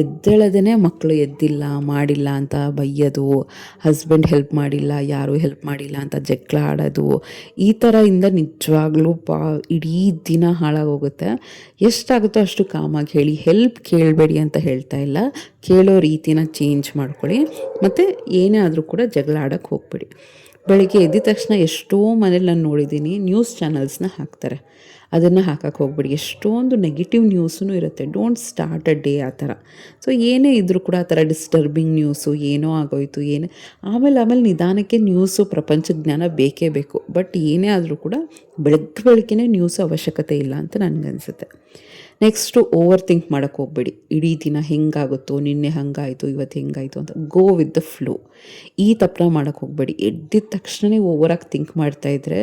[SPEAKER 1] ಎದ್ದೇಳೋದೇ ಮಕ್ಕಳು ಎದ್ದಿಲ್ಲ ಮಾಡಿಲ್ಲ ಅಂತ ಬೈಯೋದು, ಹಸ್ಬೆಂಡ್ ಹೆಲ್ಪ್ ಮಾಡಿಲ್ಲ, ಯಾರೂ ಹೆಲ್ಪ್ ಮಾಡಿಲ್ಲ ಅಂತ ಜಗಳ ಆಡೋದು, ಈ ಥರ ಇಂದ ನಿಜವಾಗ್ಲೂ ಇಡೀ ದಿನ ಹಾಳಾಗೋಗುತ್ತೆ. ಎಷ್ಟಾಗುತ್ತೋ ಅಷ್ಟು ಕಾಮಾಗಿ ಹೇಳಿ. ಹೆಲ್ಪ್ ಕೇಳಬೇಡಿ ಅಂತ ಹೇಳ್ತಾ ಇಲ್ಲ, ಕೇಳೋ ರೀತಿನ ಚೇಂಜ್ ಮಾಡ್ಕೊಳ್ಳಿ. ಮತ್ತು ಏನೇ ಆದರೂ ಕೂಡ ಜಗಳ ಆಡೋಕ್ಕೆ ಹೋಗಬೇಡಿ. ಬೆಳಗ್ಗೆ ಎದ್ದ ತಕ್ಷಣ ಎಷ್ಟೋ ಮನೇಲಿ ನಾನು ನೋಡಿದ್ದೀನಿ, ನ್ಯೂಸ್ ಚಾನಲ್ಸ್ನ ಹಾಕ್ತಾರೆ. ಅದನ್ನು ಹಾಕಕ್ಕೆ ಹೋಗ್ಬೇಡಿ. ಎಷ್ಟೊಂದು ನೆಗೆಟಿವ್ ನ್ಯೂಸೂ ಇರುತ್ತೆ. ಡೋಂಟ್ ಸ್ಟಾರ್ಟ್ ಅ ಡೇ ಆ ಥರ. ಸೊ ಏನೇ ಇದ್ದರೂ ಕೂಡ ಆ ಥರ ಡಿಸ್ಟರ್ಬಿಂಗ್ ನ್ಯೂಸು, ಏನೋ ಆಗೋಯ್ತು, ಆಮೇಲೆ ನಿಧಾನಕ್ಕೆ ನ್ಯೂಸು, ಪ್ರಪಂಚ ಜ್ಞಾನ ಬೇಕೇ ಬೇಕು. ಬಟ್ ಏನೇ ಆದರೂ ಕೂಡ ಬೆಳಗ್ಗೆ ನ್ಯೂಸು ಅವಶ್ಯಕತೆ ಇಲ್ಲ ಅಂತ ನನಗನ್ಸುತ್ತೆ. ನೆಕ್ಸ್ಟು ಓವರ್ ಥಿಂಕ್ ಮಾಡೋಕ್ಕೆ ಹೋಗಬೇಡಿ. ಇಡೀ ದಿನ ಹೆಂಗಾಗುತ್ತೋ, ನಿನ್ನೆ ಹಾಗಾಯಿತು, ಇವತ್ತು ಹೆಂಗಾಯಿತು ಅಂತ ಗೋ ವಿತ್ ದ ಫ್ಲೋ. ಈ ತಪ್ಪನ ಮಾಡೋಕ್ಕೆ ಹೋಗಬೇಡಿ. ಎದ್ದಿದ ತಕ್ಷಣವೇ ಓವರಾಗಿ ಥಿಂಕ್ ಮಾಡ್ತಾಯಿದ್ರೆ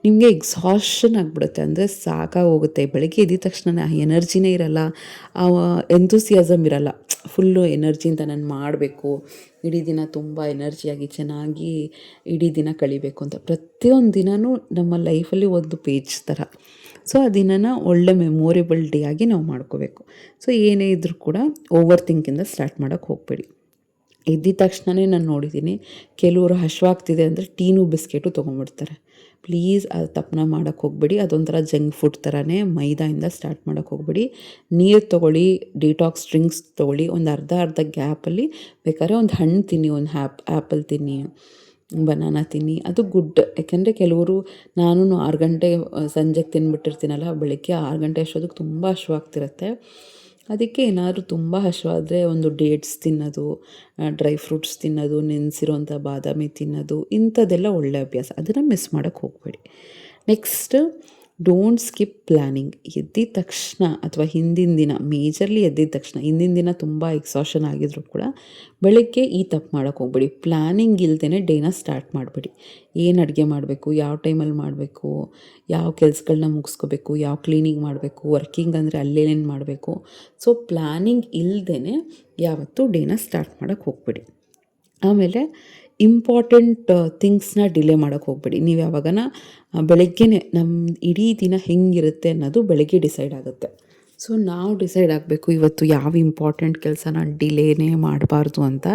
[SPEAKER 1] ನಿಮಗೆ ಎಕ್ಸಾಷನ್ ಆಗಿಬಿಡುತ್ತೆ, ಅಂದರೆ ಸಾಕಾಗೋಗುತ್ತೆ. ಬೆಳಗ್ಗೆ ಎದ್ದಿದ ತಕ್ಷಣ ಎನರ್ಜಿನೇ ಇರಲ್ಲ, ಎಂಥೂಸಿಯಾಸಮ್ ಇರಲ್ಲ. ಫುಲ್ಲು ಎನರ್ಜಿಯಿಂದ ನಾನು ಮಾಡಬೇಕು, ಇಡೀ ದಿನ ತುಂಬ ಎನರ್ಜಿಯಾಗಿ ಚೆನ್ನಾಗಿ ಇಡೀ ದಿನ ಕಳಿಬೇಕು ಅಂತ. ಪ್ರತಿಯೊಂದು ದಿನವೂ ನಮ್ಮ ಲೈಫಲ್ಲಿ ಒಂದು ಪೇಜ್ ಥರ. ಸೊ ಆ ದಿನನ ಒಳ್ಳೆ ಮೆಮೊರೇಬಲ್ ಡೇ ಆಗಿ ನಾವು ಮಾಡ್ಕೋಬೇಕು. ಸೊ ಏನೇ ಇದ್ದರೂ ಕೂಡ ಓವರ್ ಥಿಂಕಿಂದ ಸ್ಟಾರ್ಟ್ ಮಾಡೋಕ್ಕೆ ಹೋಗಬೇಡಿ. ಎದ್ದಿದ ತಕ್ಷಣವೇ ನಾನು ನೋಡಿದ್ದೀನಿ, ಕೆಲವರು ಹಶ್ವಾಗ್ತಿದೆ ಅಂದರೆ ಟೀನು ಬಿಸ್ಕೆಟು ತೊಗೊಂಡ್ಬಿಡ್ತಾರೆ. ಪ್ಲೀಸ್ ಅದು ತಪ್ಪನ ಮಾಡೋಕ್ಕೆ ಹೋಗಬೇಡಿ. ಅದೊಂಥರ ಜಂಕ್ ಫುಡ್ ಥರನೇ, ಮೈದಾಯಿಂದ ಸ್ಟಾರ್ಟ್ ಮಾಡೋಕ್ಕೆ ಹೋಗಬೇಡಿ. ನೀರು ತೊಗೊಳ್ಳಿ, ಡಿಟಾಕ್ಸ್ ಡ್ರಿಂಕ್ಸ್ ತೊಗೊಳ್ಳಿ. ಒಂದು ಅರ್ಧ ಗ್ಯಾಪಲ್ಲಿ ಬೇಕಾದ್ರೆ ಒಂದು ಹಣ್ಣು ತಿನ್ನಿ, ಒಂದು ಆ್ಯಪಲ್ ತಿನ್ನಿ, ಬನಾನಾ ತಿನ್ನಿ, ಅದು ಗುಡ್. ಯಾಕೆಂದರೆ ಕೆಲವರು, ನಾನು 6 ಗಂಟೆ ಸಂಜೆಗೆ ತಿಂದ್ಬಿಟ್ಟಿರ್ತೀನಲ್ಲ, ಬೆಳಗ್ಗೆ 6 ಗಂಟೆ ಅಷ್ಟೊತ್ತಿಗೆ ತುಂಬ ಹಶ್ವಾಗ್ತಿರುತ್ತೆ. ಅದಕ್ಕೆ ಏನಾದರೂ ತುಂಬ ಹಶ್ವಾದರೆ ಒಂದು ಡೇಟ್ಸ್ ತಿನ್ನೋದು, ಡ್ರೈ ಫ್ರೂಟ್ಸ್ ತಿನ್ನೋದು, ನೆನೆಸಿರೋಂಥ ಬಾದಾಮಿ ತಿನ್ನೋದು, ಇಂಥದ್ದೆಲ್ಲ ಒಳ್ಳೆಯ ಅಭ್ಯಾಸ. ಅದನ್ನು ಮಿಸ್ ಮಾಡೋಕ್ಕೆ ಹೋಗಬೇಡಿ. Next, don't skip planning. ಎದ್ದಿದ ತಕ್ಷಣ ಅಥವಾ ಹಿಂದಿನ ದಿನ, ಮೇಜರ್ಲಿ ಎದ್ದಿದ ತಕ್ಷಣ, ಹಿಂದಿನ ದಿನ ತುಂಬ ಎಕ್ಸಾಷನ್ ಆಗಿದ್ರು ಕೂಡ ಬೆಳಗ್ಗೆ ಈ ತಪ್ಪು ಮಾಡೋಕ್ಕೆ ಹೋಗ್ಬೇಡಿ. ಪ್ಲ್ಯಾನಿಂಗ್ ಇಲ್ದೇ ಡೇನ ಸ್ಟಾರ್ಟ್ ಮಾಡಬೇಡಿ. ಏನು ಅಡುಗೆ ಮಾಡಬೇಕು, ಯಾವ ಟೈಮಲ್ಲಿ ಮಾಡಬೇಕು, ಯಾವ ಕೆಲಸಗಳನ್ನ ಮುಗಿಸ್ಕೋಬೇಕು, ಯಾವ ಕ್ಲೀನಿಂಗ್ ಮಾಡಬೇಕು, ವರ್ಕಿಂಗ್ ಅಂದರೆ ಅಲ್ಲೇನೇನು ಮಾಡಬೇಕು. ಸೊ ಪ್ಲ್ಯಾನಿಂಗ್ ಇಲ್ದೇ ಯಾವತ್ತೂ ಡೇನ ಸ್ಟಾರ್ಟ್ ಮಾಡೋಕ್ಕೆ ಹೋಗ್ಬೇಡಿ. ಆಮೇಲೆ ಇಂಪಾರ್ಟೆಂಟ್ ಥಿಂಗ್ಸ್ನ ಡಿಲೇ ಮಾಡೋಕ್ಕೆ ಹೋಗ್ಬೇಡಿ. ನೀವು ಯಾವಾಗನ ಬೆಳಗ್ಗೆನೇ ನಮ್ಮ ಇಡೀ ದಿನ ಹೆಂಗಿರುತ್ತೆ ಅನ್ನೋದು ಬೆಳಗ್ಗೆ ಡಿಸೈಡ್ ಆಗುತ್ತೆ. ಸೊ ನಾವು ಡಿಸೈಡ್ ಆಗಬೇಕು ಇವತ್ತು ಯಾವ ಇಂಪಾರ್ಟೆಂಟ್ ಕೆಲಸನ ಡಿಲೇನೇ ಮಾಡಬಾರ್ದು ಅಂತ.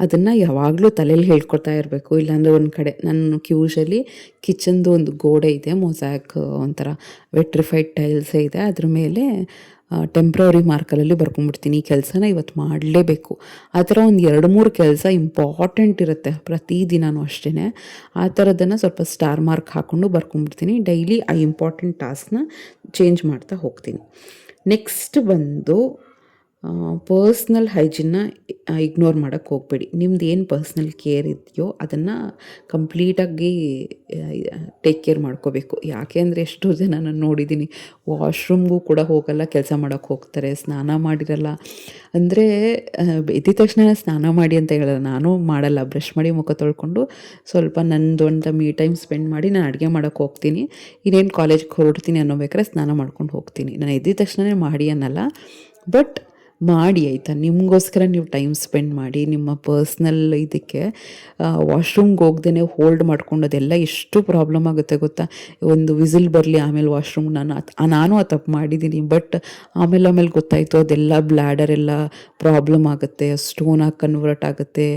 [SPEAKER 1] ಅದನ್ನು ಯಾವಾಗಲೂ ತಲೆಯಲ್ಲಿ ಹೇಳ್ಕೊಳ್ತಾ ಇರಬೇಕು. ಇಲ್ಲಾಂದರೆ ಒಂದು ಕಡೆ ನನ್ನ ಯೂಶಲಿ ಕಿಚನ್ದು ಒಂದು ಗೋಡೆ ಇದೆ, ಮೊಸಾಕ್ ಒಂಥರ ವೆಟ್ರಿಫೈಡ್ ಟೈಲ್ಸೇ ಇದೆ. ಅದ್ರ ಮೇಲೆ ಟೆಂಪ್ರವರಿ ಮಾರ್ಕರಲ್ಲಿ ಬರ್ಕೊಂಡ್ಬಿಡ್ತೀನಿ, ಈ ಕೆಲಸನ ಇವತ್ತು ಮಾಡಲೇಬೇಕು. ಆ ಥರ ಒಂದು 2-3 ಕೆಲಸ ಇಂಪಾರ್ಟೆಂಟ್ ಇರುತ್ತೆ ಪ್ರತಿದಿನವೂ ಅಷ್ಟೇ. ಆ ಥರದನ್ನು ಸ್ವಲ್ಪ ಸ್ಟಾರ್ ಮಾರ್ಕ್ ಹಾಕ್ಕೊಂಡು ಬರ್ಕೊಂಡ್ಬಿಡ್ತೀನಿ. ಡೈಲಿ ಆ ಇಂಪಾರ್ಟೆಂಟ್ ಟಾಸ್ಕ್ನ ಚೇಂಜ್ ಮಾಡ್ತಾ ಹೋಗ್ತೀನಿ. ನೆಕ್ಸ್ಟ್ ಬಂದು ಪರ್ಸ್ನಲ್ ಹೈಜಿನ್ನ ಇಗ್ನೋರ್ ಮಾಡೋಕ್ಕೆ ಹೋಗಬೇಡಿ. ನಿಮ್ದು ಏನು ಪರ್ಸ್ನಲ್ ಕೇರ್ ಇದೆಯೋ ಅದನ್ನು ಕಂಪ್ಲೀಟಾಗಿ ಟೇಕ್ ಕೇರ್ ಮಾಡ್ಕೋಬೇಕು. ಯಾಕೆ ಅಂದರೆ ಎಷ್ಟೋ ಜನ ನಾನು ನೋಡಿದ್ದೀನಿ, ವಾಶ್ರೂಮ್ಗೂ ಕೂಡ ಹೋಗಲ್ಲ, ಕೆಲಸ ಮಾಡೋಕ್ಕೆ ಹೋಗ್ತಾರೆ, ಸ್ನಾನ ಮಾಡಿರಲ್ಲ. ಅಂದರೆ ಎದ್ದ ತಕ್ಷಣ ಸ್ನಾನ ಮಾಡಿ ಅಂತ ಹೇಳಲ್ಲ, ನಾನು ಮಾಡಲ್ಲ. ಬ್ರಷ್ ಮಾಡಿ ಮುಖ ತೊಳ್ಕೊಂಡು ಸ್ವಲ್ಪ ನನ್ನದು ಅಂತ ಮೀ ಟೈಮ್ ಸ್ಪೆಂಡ್ ಮಾಡಿ ನಾನು ಅಡುಗೆ ಮಾಡೋಕ್ಕೆ ಹೋಗ್ತೀನಿ. ಇನ್ನೇನು ಕಾಲೇಜ್ಗೆ ಹೊರಡ್ತೀನಿ ಅನ್ನೋ ಬೇಕಾದ್ರೆ ಸ್ನಾನ ಮಾಡ್ಕೊಂಡು ಹೋಗ್ತೀನಿ. ನಾನು ಎದ್ದ ತಕ್ಷಣವೇ ಮಾಡಿ ಅನ್ನಲ್ಲ, ಬಟ್ ಮಾಡಿ ಆಯಿತಾ. ನಿಮಗೋಸ್ಕರ ನೀವು ಟೈಮ್ ಸ್ಪೆಂಡ್ ಮಾಡಿ. ನಿಮ್ಮ ಪರ್ಸ್ನಲ್ ಇದಕ್ಕೆ ವಾಶ್ರೂಮ್ಗೆ ಹೋಗ್ದೇ ಹೋಲ್ಡ್ ಮಾಡ್ಕೊಂಡು ಅದೆಲ್ಲ ಎಷ್ಟು ಪ್ರಾಬ್ಲಮ್ ಆಗುತ್ತೆ ಗೊತ್ತಾ. ಒಂದು ವಿಸಿಲ್ ಬರಲಿ ಆಮೇಲೆ ವಾಶ್ರೂಮ್ ನಾನು ಆ ತಪ್ಪು ಮಾಡಿದ್ದೀನಿ. ಬಟ್ ಆಮೇಲೆ ಗೊತ್ತಾಯಿತು ಅದೆಲ್ಲ ಬ್ಲ್ಯಾಡರ್ ಎಲ್ಲ ಪ್ರಾಬ್ಲಮ್ ಆಗುತ್ತೆ, ಸ್ಟೋನಾಗಿ ಕನ್ವರ್ಟ್ ಆಗುತ್ತೆ.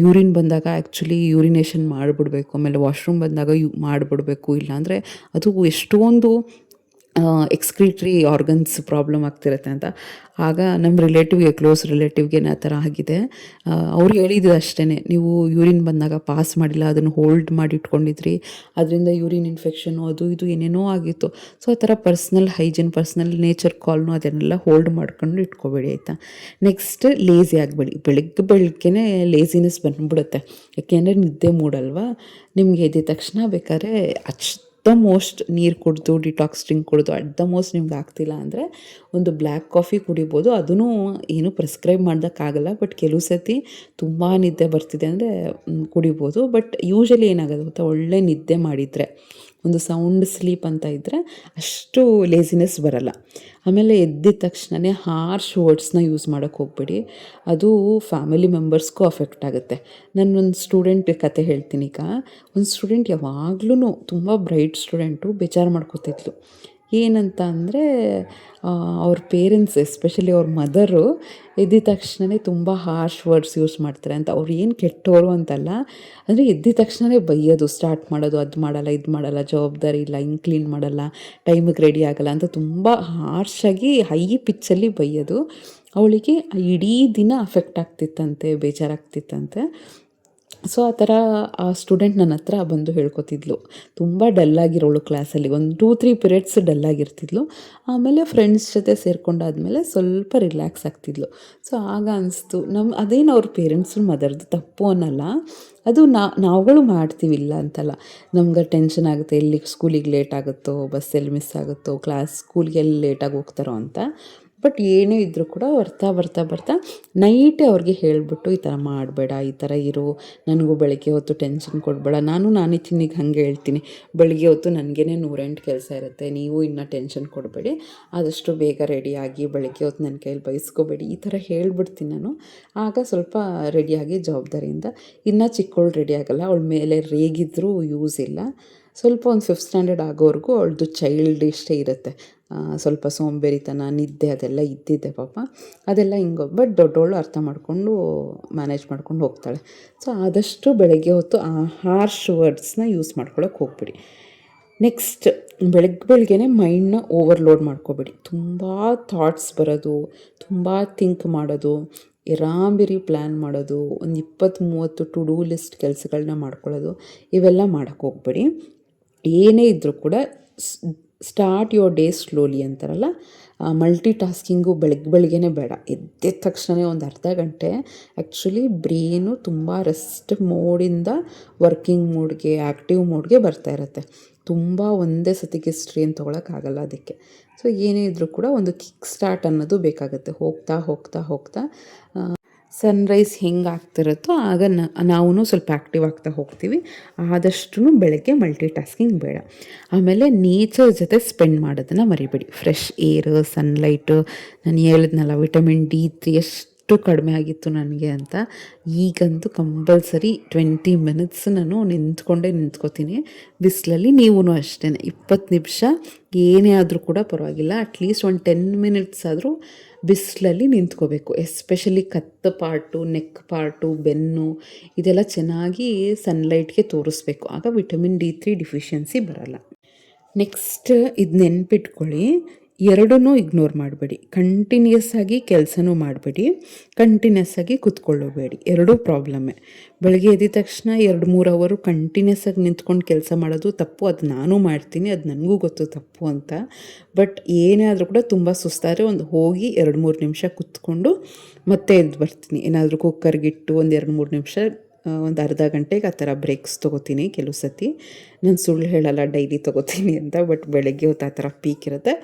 [SPEAKER 1] ಯೂರಿನ್ ಬಂದಾಗ ಆ್ಯಕ್ಚುಲಿ ಯೂರಿನೇಷನ್ ಮಾಡಿಬಿಡ್ಬೇಕು, ಆಮೇಲೆ ವಾಶ್ರೂಮ್ ಬಂದಾಗ ಮಾಡಿಬಿಡ್ಬೇಕು. ಇಲ್ಲಾಂದರೆ ಅದು ಎಷ್ಟೊಂದು ಎಕ್ಸ್ಕ್ರೀಟ್ರಿ ಆರ್ಗನ್ಸ್ ಪ್ರಾಬ್ಲಮ್ ಆಗ್ತಿರುತ್ತೆ ಅಂತ. ಆಗ ನಮ್ಮ ರಿಲೇಟಿವ್ಗೆ, ಕ್ಲೋಸ್ ರಿಲೇಟಿವ್ಗೆ ಆ ಥರ ಆಗಿದೆ. ಅವ್ರು ಹೇಳಿದ್ದು ಅಷ್ಟೇ, ನೀವು ಯೂರಿನ್ ಬಂದಾಗ ಪಾಸ್ ಮಾಡಿಲ್ಲ, ಅದನ್ನು ಹೋಲ್ಡ್ ಮಾಡಿ ಇಟ್ಕೊಂಡಿದ್ರಿ, ಅದರಿಂದ ಯೂರಿನ್ ಇನ್ಫೆಕ್ಷನು ಅದು ಇದು ಏನೇನೋ ಆಗಿತ್ತು. ಸೊ ಆ ಥರ ಪರ್ಸ್ನಲ್ ಹೈಜಿನ್, ಪರ್ಸ್ನಲ್ ನೇಚರ್ ಕಾಲ್ನು ಅದನ್ನೆಲ್ಲ ಹೋಲ್ಡ್ ಮಾಡ್ಕೊಂಡು ಇಟ್ಕೋಬೇಡಿ ಆಯಿತಾ. ನೆಕ್ಸ್ಟ್ ಲೇಸಿ ಆಗಬೇಡಿ. ಬೆಳಗ್ಗೆನೇ ಲೇಸಿನೆಸ್ ಬಂದುಬಿಡುತ್ತೆ. ಯಾಕೆಂದರೆ ನಿದ್ದೆ ಮೂಡಲ್ವಾ. ನಿಮಗೆ ಎದ್ದ ತಕ್ಷಣ ಬೇಕಾದ್ರೆ ದ ಮೋಸ್ಟ್ ನೀರು ಕುಡಿದು ಡಿಟಾಕ್ಸ್ ಡ್ರಿಂಕ್ ಕುಡಿದು ದ ಮೋಸ್ಟ್ ನಿಮ್ಗೆ ಆಗ್ತಿಲ್ಲ ಅಂದರೆ ಒಂದು ಬ್ಲ್ಯಾಕ್ ಕಾಫಿ ಕುಡಿಬೋದು. ಅದೂ ಏನು ಪ್ರಿಸ್ಕ್ರೈಬ್ ಮಾಡೋಕ್ಕಾಗಲ್ಲ, ಬಟ್ ಕೆಲವು ಸತಿ ತುಂಬ ನಿದ್ದೆ ಬರ್ತಿದೆ ಅಂದರೆ ಕುಡಿಬೋದು. ಬಟ್ ಯೂಶಲಿ ಏನಾಗೋದು ಗೊತ್ತಾ, ಒಳ್ಳೆ ನಿದ್ದೆ ಮಾಡಿದರೆ, ಒಂದು ಸೌಂಡ್ ಸ್ಲೀಪ್ ಅಂತ ಇದ್ದರೆ ಅಷ್ಟು ಲೇಸಿನೆಸ್ ಬರಲ್ಲ. ಆಮೇಲೆ ಎದ್ದಿದ ತಕ್ಷಣವೇ ಹಾರ್ಶ್ ವರ್ಡ್ಸ್ನ ಯೂಸ್ ಮಾಡೋಕ್ಕೆ ಹೋಗ್ಬೇಡಿ. ಅದು ಫ್ಯಾಮಿಲಿ ಮೆಂಬರ್ಸ್ಗೂ ಅಫೆಕ್ಟ್ ಆಗುತ್ತೆ. ನಾನೊಂದು ಸ್ಟೂಡೆಂಟ್ ಕತೆ ಹೇಳ್ತೀನಿ ಈಗ. ಒಂದು ಸ್ಟೂಡೆಂಟ್ ಯಾವಾಗ್ಲೂ ತುಂಬ ಬ್ರೈಟ್ ಸ್ಟೂಡೆಂಟು ಬೇಜಾರು ಮಾಡ್ಕೋತಿದ್ಲು. ಏನಂತ ಅಂದರೆ ಅವ್ರ ಪೇರೆಂಟ್ಸ್, ಎಸ್ಪೆಷಲಿ ಅವ್ರ ಮದರು ಎದ್ದಿದ ತಕ್ಷಣವೇ ತುಂಬ ಹಾರ್ಶ್ ವರ್ಡ್ಸ್ ಯೂಸ್ ಮಾಡ್ತಾರೆ ಅಂತ. ಅವ್ರು ಏನು ಕೆಟ್ಟವರು ಅಂತಲ್ಲ, ಅಂದರೆ ಎದ್ದಿದ ತಕ್ಷಣವೇ ಬೈಯೋದು ಸ್ಟಾರ್ಟ್ ಮಾಡೋದು, ಅದು ಮಾಡಲ್ಲ, ಇದು ಮಾಡಲ್ಲ, ಜವಾಬ್ದಾರಿ ಇಲ್ಲ, ಹಿಂಗೆ ಕ್ಲೀನ್ ಮಾಡಲ್ಲ, ಟೈಮಿಗೆ ರೆಡಿ ಆಗಲ್ಲ ಅಂತ ತುಂಬ ಹಾರ್ಶಾಗಿ ಹೈ ಪಿಚ್ಚಲ್ಲಿ ಬೈಯೋದು. ಅವಳಿಗೆ ಇಡೀ ದಿನ ಅಫೆಕ್ಟ್ ಆಗ್ತಿತ್ತಂತೆ, ಬೇಜಾರಾಗ್ತಿತ್ತಂತೆ. ಸೊ ಆ ಥರ ಆ ಸ್ಟೂಡೆಂಟ್ ನನ್ನ ಹತ್ರ ಬಂದು ಹೇಳ್ಕೊತಿದ್ಲು. ತುಂಬ ಡಲ್ಲಾಗಿರೋಳು ಕ್ಲಾಸಲ್ಲಿ, ಒಂದು 2-3 ಪೀರಿಯಡ್ಸ್ ಡಲ್ಲಾಗಿರ್ತಿದ್ಲು. ಆಮೇಲೆ ಫ್ರೆಂಡ್ಸ್ ಜೊತೆ ಸೇರ್ಕೊಂಡಾದ್ಮೇಲೆ ಸ್ವಲ್ಪ ರಿಲ್ಯಾಕ್ಸ್ ಆಗ್ತಿದ್ಲು. ಸೊ ಆಗ ಅನಿಸ್ತು, ಅದೇನು ಅವ್ರ ಪೇರೆಂಟ್ಸು ಮದರ್ದು ತಪ್ಪು ಅನ್ನಲ್ಲ, ಅದು ನಾವುಗಳು ಮಾಡ್ತೀವಿ, ಇಲ್ಲ ಅಂತಲ್ಲ. ನಮ್ಗೆ ಟೆನ್ಷನ್ ಆಗುತ್ತೆ, ಎಲ್ಲಿ ಸ್ಕೂಲಿಗೆ ಲೇಟ್ ಆಗುತ್ತೋ, ಬಸ್ಸಲ್ಲಿ ಮಿಸ್ ಆಗುತ್ತೋ, ಸ್ಕೂಲ್ಗೆ ಎಲ್ಲಿ ಲೇಟಾಗಿ ಹೋಗ್ತಾರೋ ಅಂತ. ಬಟ್ ಏನೇ ಇದ್ದರೂ ಕೂಡ ಬರ್ತಾ ನೈಟೇ ಅವ್ರಿಗೆ ಹೇಳಿಬಿಟ್ಟು, ಈ ಥರ ಮಾಡಬೇಡ, ಈ ಥರ ಇರು, ನನಗೂ ಬೆಳಗ್ಗೆ ಹೊತ್ತು ಟೆನ್ಷನ್ ಕೊಡಬೇಡ. ನಾನೇ ಚಿನ್ನಿಗೆ ಹಾಗೆ ಹೇಳ್ತೀನಿ, ಬೆಳಗ್ಗೆ ಹೊತ್ತು ನನಗೇ 108 ಕೆಲಸ ಇರುತ್ತೆ, ನೀವು ಇನ್ನೂ ಟೆನ್ಷನ್ ಕೊಡಬೇಡಿ, ಆದಷ್ಟು ಬೇಗ ರೆಡಿಯಾಗಿ ಬೆಳಗ್ಗೆ ಹೊತ್ತು ನನ್ನ ಕೈಯಲ್ಲಿ ಬಯಸ್ಕೋಬೇಡಿ, ಈ ಥರ ಹೇಳ್ಬಿಡ್ತೀನಿ ನಾನು. ಆಗ ಸ್ವಲ್ಪ ರೆಡಿಯಾಗಿ ಜವಾಬ್ದಾರಿಯಿಂದ. ಇನ್ನು ಚಿಕ್ಕವಳು ರೆಡಿ ಆಗಲ್ಲ, ಅವಳ ಮೇಲೆ ರೇಗಿದ್ರೂ ಯೂಸ್ ಇಲ್ಲ. ಸ್ವಲ್ಪ ಒಂದು 5th ಸ್ಟ್ಯಾಂಡರ್ಡ್ ಆಗೋವರೆಗೂ ಅವಳದು ಚೈಲ್ಡಿಷ್ಟೇ ಇರುತ್ತೆ. ಸ್ವಲ್ಪ ಸೋಂಬೇರಿತನ, ನಿದ್ದೆ ಅದೆಲ್ಲ ಇದ್ದಿದ್ದೆ ಪಾಪ, ಅದೆಲ್ಲ ಹಿಂಗೆ. ಬಟ್ ದೊಡ್ಡವಳು ಅರ್ಥ ಮಾಡಿಕೊಂಡು ಮ್ಯಾನೇಜ್ ಮಾಡ್ಕೊಂಡು ಹೋಗ್ತಾಳೆ. ಸೊ ಆದಷ್ಟು ಬೆಳಗ್ಗೆ ಹೊತ್ತು ಆ ಹಾರ್ಶ್ ವರ್ಡ್ಸ್ನ ಯೂಸ್ ಮಾಡ್ಕೊಳ್ಳೋಕೆ ಹೋಗ್ಬಿಡಿ. ನೆಕ್ಸ್ಟ್, ಬೆಳಗ್ಗೆನೇ ಮೈಂಡ್ನ ಓವರ್ಲೋಡ್ ಮಾಡ್ಕೋಬೇಡಿ. ತುಂಬ ಥಾಟ್ಸ್ ಬರೋದು, ತುಂಬ ಥಿಂಕ್ ಮಾಡೋದು, ಎರಾಂಬಿರಿ ಪ್ಲ್ಯಾನ್ ಮಾಡೋದು, ಒಂದು 20-30 ಟು ಡೂ ಲಿಸ್ಟ್ ಕೆಲಸಗಳನ್ನ ಮಾಡ್ಕೊಳ್ಳೋದು, ಇವೆಲ್ಲ ಮಾಡೋಕ್ಕೆ ಹೋಗ್ಬೇಡಿ. ಏನೇ ಇದ್ದರೂ ಕೂಡ ಸ್ಟಾರ್ಟ್ ಯುವರ್ ಡೇ ಸ್ಲೋಲಿ ಅಂತಾರಲ್ಲ, ಮಲ್ಟಿ ಟಾಸ್ಕಿಂಗು ಬೆಳಗ್ಗೆನೇ ಬೇಡ. ಎದ್ದ ತಕ್ಷಣ ಒಂದು ಅರ್ಧ ಗಂಟೆ ಆ್ಯಕ್ಚುಲಿ ಬ್ರೇನು ತುಂಬ ರೆಸ್ಟ್ ಮೋಡಿಂದ ವರ್ಕಿಂಗ್ ಮೋಡ್ಗೆ, ಆ್ಯಕ್ಟಿವ್ ಮೋಡ್ಗೆ ಬರ್ತಾ ಇರುತ್ತೆ. ತುಂಬ ಒಂದೇ ಸತಿಗೆ ಸ್ಟ್ರೇನ್ ತೊಗೊಳಕ್ಕಾಗಲ್ಲ ಅದಕ್ಕೆ. ಸೊ ಏನೇ ಇದ್ದರೂ ಕೂಡ ಒಂದು ಕಿಕ್ ಸ್ಟಾರ್ಟ್ ಅನ್ನೋದು ಬೇಕಾಗುತ್ತೆ. ಹೋಗ್ತಾ ಸನ್ರೈಸ್ ಹೆಂಗೆ ಆಗ್ತಿರುತ್ತೋ ಆಗ ನಾವು ಸ್ವಲ್ಪ ಆ್ಯಕ್ಟಿವ್ ಆಗ್ತಾ ಹೋಗ್ತೀವಿ. ಆದಷ್ಟು ಬೆಳಗ್ಗೆ ಮಲ್ಟಿ ಟಾಸ್ಕಿಂಗ್ ಬೇಡ. ಆಮೇಲೆ ನೇಚರ್ ಜೊತೆ ಸ್ಪೆಂಡ್ ಮಾಡೋದನ್ನು ಮರಿಬೇಡಿ. ಫ್ರೆಶ್ ಏರ್, ಸನ್ಲೈಟು, ನಾನು ಹೇಳಿದ್ನಲ್ಲ ವಿಟಮಿನ್ D3 ಎಷ್ಟು ಕಡಿಮೆ ಆಗಿತ್ತು ನನಗೆ ಅಂತ. ಈಗಂತೂ ಕಂಪಲ್ಸರಿ 20 ಮಿನಿಟ್ಸ್ ನಾನು ನಿಂತ್ಕೋತೀನಿ ಬಿಸಿಲಲ್ಲಿ. ನೀವೂ ಅಷ್ಟೇ 20 ನಿಮಿಷ ಏನೇ ಆದರೂ ಕೂಡ ಪರವಾಗಿಲ್ಲ, ಅಟ್ಲೀಸ್ಟ್ ಒಂದು 10 ಮಿನಿಟ್ಸ್ ಆದರೂ ಬಿಸಿಲಲ್ಲಿ ನಿಂತ್ಕೋಬೇಕು. ಎಸ್ಪೆಷಲಿ ಕತ್ತು ಪಾರ್ಟು, ನೆಕ್ ಪಾರ್ಟು, ಬೆನ್ನು ಇದೆಲ್ಲ ಚೆನ್ನಾಗಿ ಸನ್ಲೈಟ್ಗೆ ತೋರಿಸ್ಬೇಕು. ಆಗ ವಿಟಮಿನ್ D3 ಡಿಫಿಷಿಯನ್ಸಿ ಬರಲ್ಲ. ನೆಕ್ಸ್ಟ್ ಇದು ನೆನ್ಪಿಟ್ಕೊಳ್ಳಿ, ಎರಡನ್ನೂ ಇಗ್ನೋರ್ ಮಾಡಬೇಡಿ. ಕಂಟಿನ್ಯೂಸ್ ಆಗಿ ಕೆಲಸನೂ ಮಾಡಬೇಡಿ, ಕಂಟಿನ್ಯೂಸ್ ಆಗಿ ಕೂತ್ಕೊಳ್ಳಬೇಡಿ. ಎರಡೂ ಪ್ರಾಬ್ಲಮ್ಮೇ. ಬೆಳಗ್ಗೆ ಎದ್ದ ತಕ್ಷಣ 2-3 ಅವರು ಕಂಟಿನ್ಯೂಸ್ ಆಗಿ ನಿಂತ್ಕೊಂಡು ಕೆಲಸ ಮಾಡೋದು ತಪ್ಪು. ಅದು ನಾನು ಮಾಡ್ತೀನಿ, ಅದು ನನಗೂ ಗೊತ್ತು ತಪ್ಪು ಅಂತ. ಬಟ್ ಏನೇ ಆದರೂ ಕೂಡ ತುಂಬ ಸುಸ್ತಾದರೆ ಒಂದು ಹೋಗಿ 2-3 ನಿಮಿಷ ಕೂತ್ಕೊಂಡು ಮತ್ತೆ ಎದ್ದು ಬರ್ತೀನಿ. ಏನಾದರೂ ಕುಕ್ಕರ್ಗಿಟ್ಟು ಒಂದು 2-3 ನಿಮಿಷ ಒಂದು ಅರ್ಧ ಗಂಟೆಗೆ ಆ ಥರ ಬ್ರೇಕ್ಸ್ ತೊಗೋತೀನಿ ಕೆಲವು ಸತಿ. ನಾನು ಸುಳ್ಳು ಹೇಳಲ್ಲ ಡೈಲಿ ತೊಗೋತೀನಿ ಅಂತ, ಬಟ್ ಬೆಳಗ್ಗೆ ಹೊತ್ತು ಆ ಥರ ಪೀಕ್ ಇರುತ್ತೆ.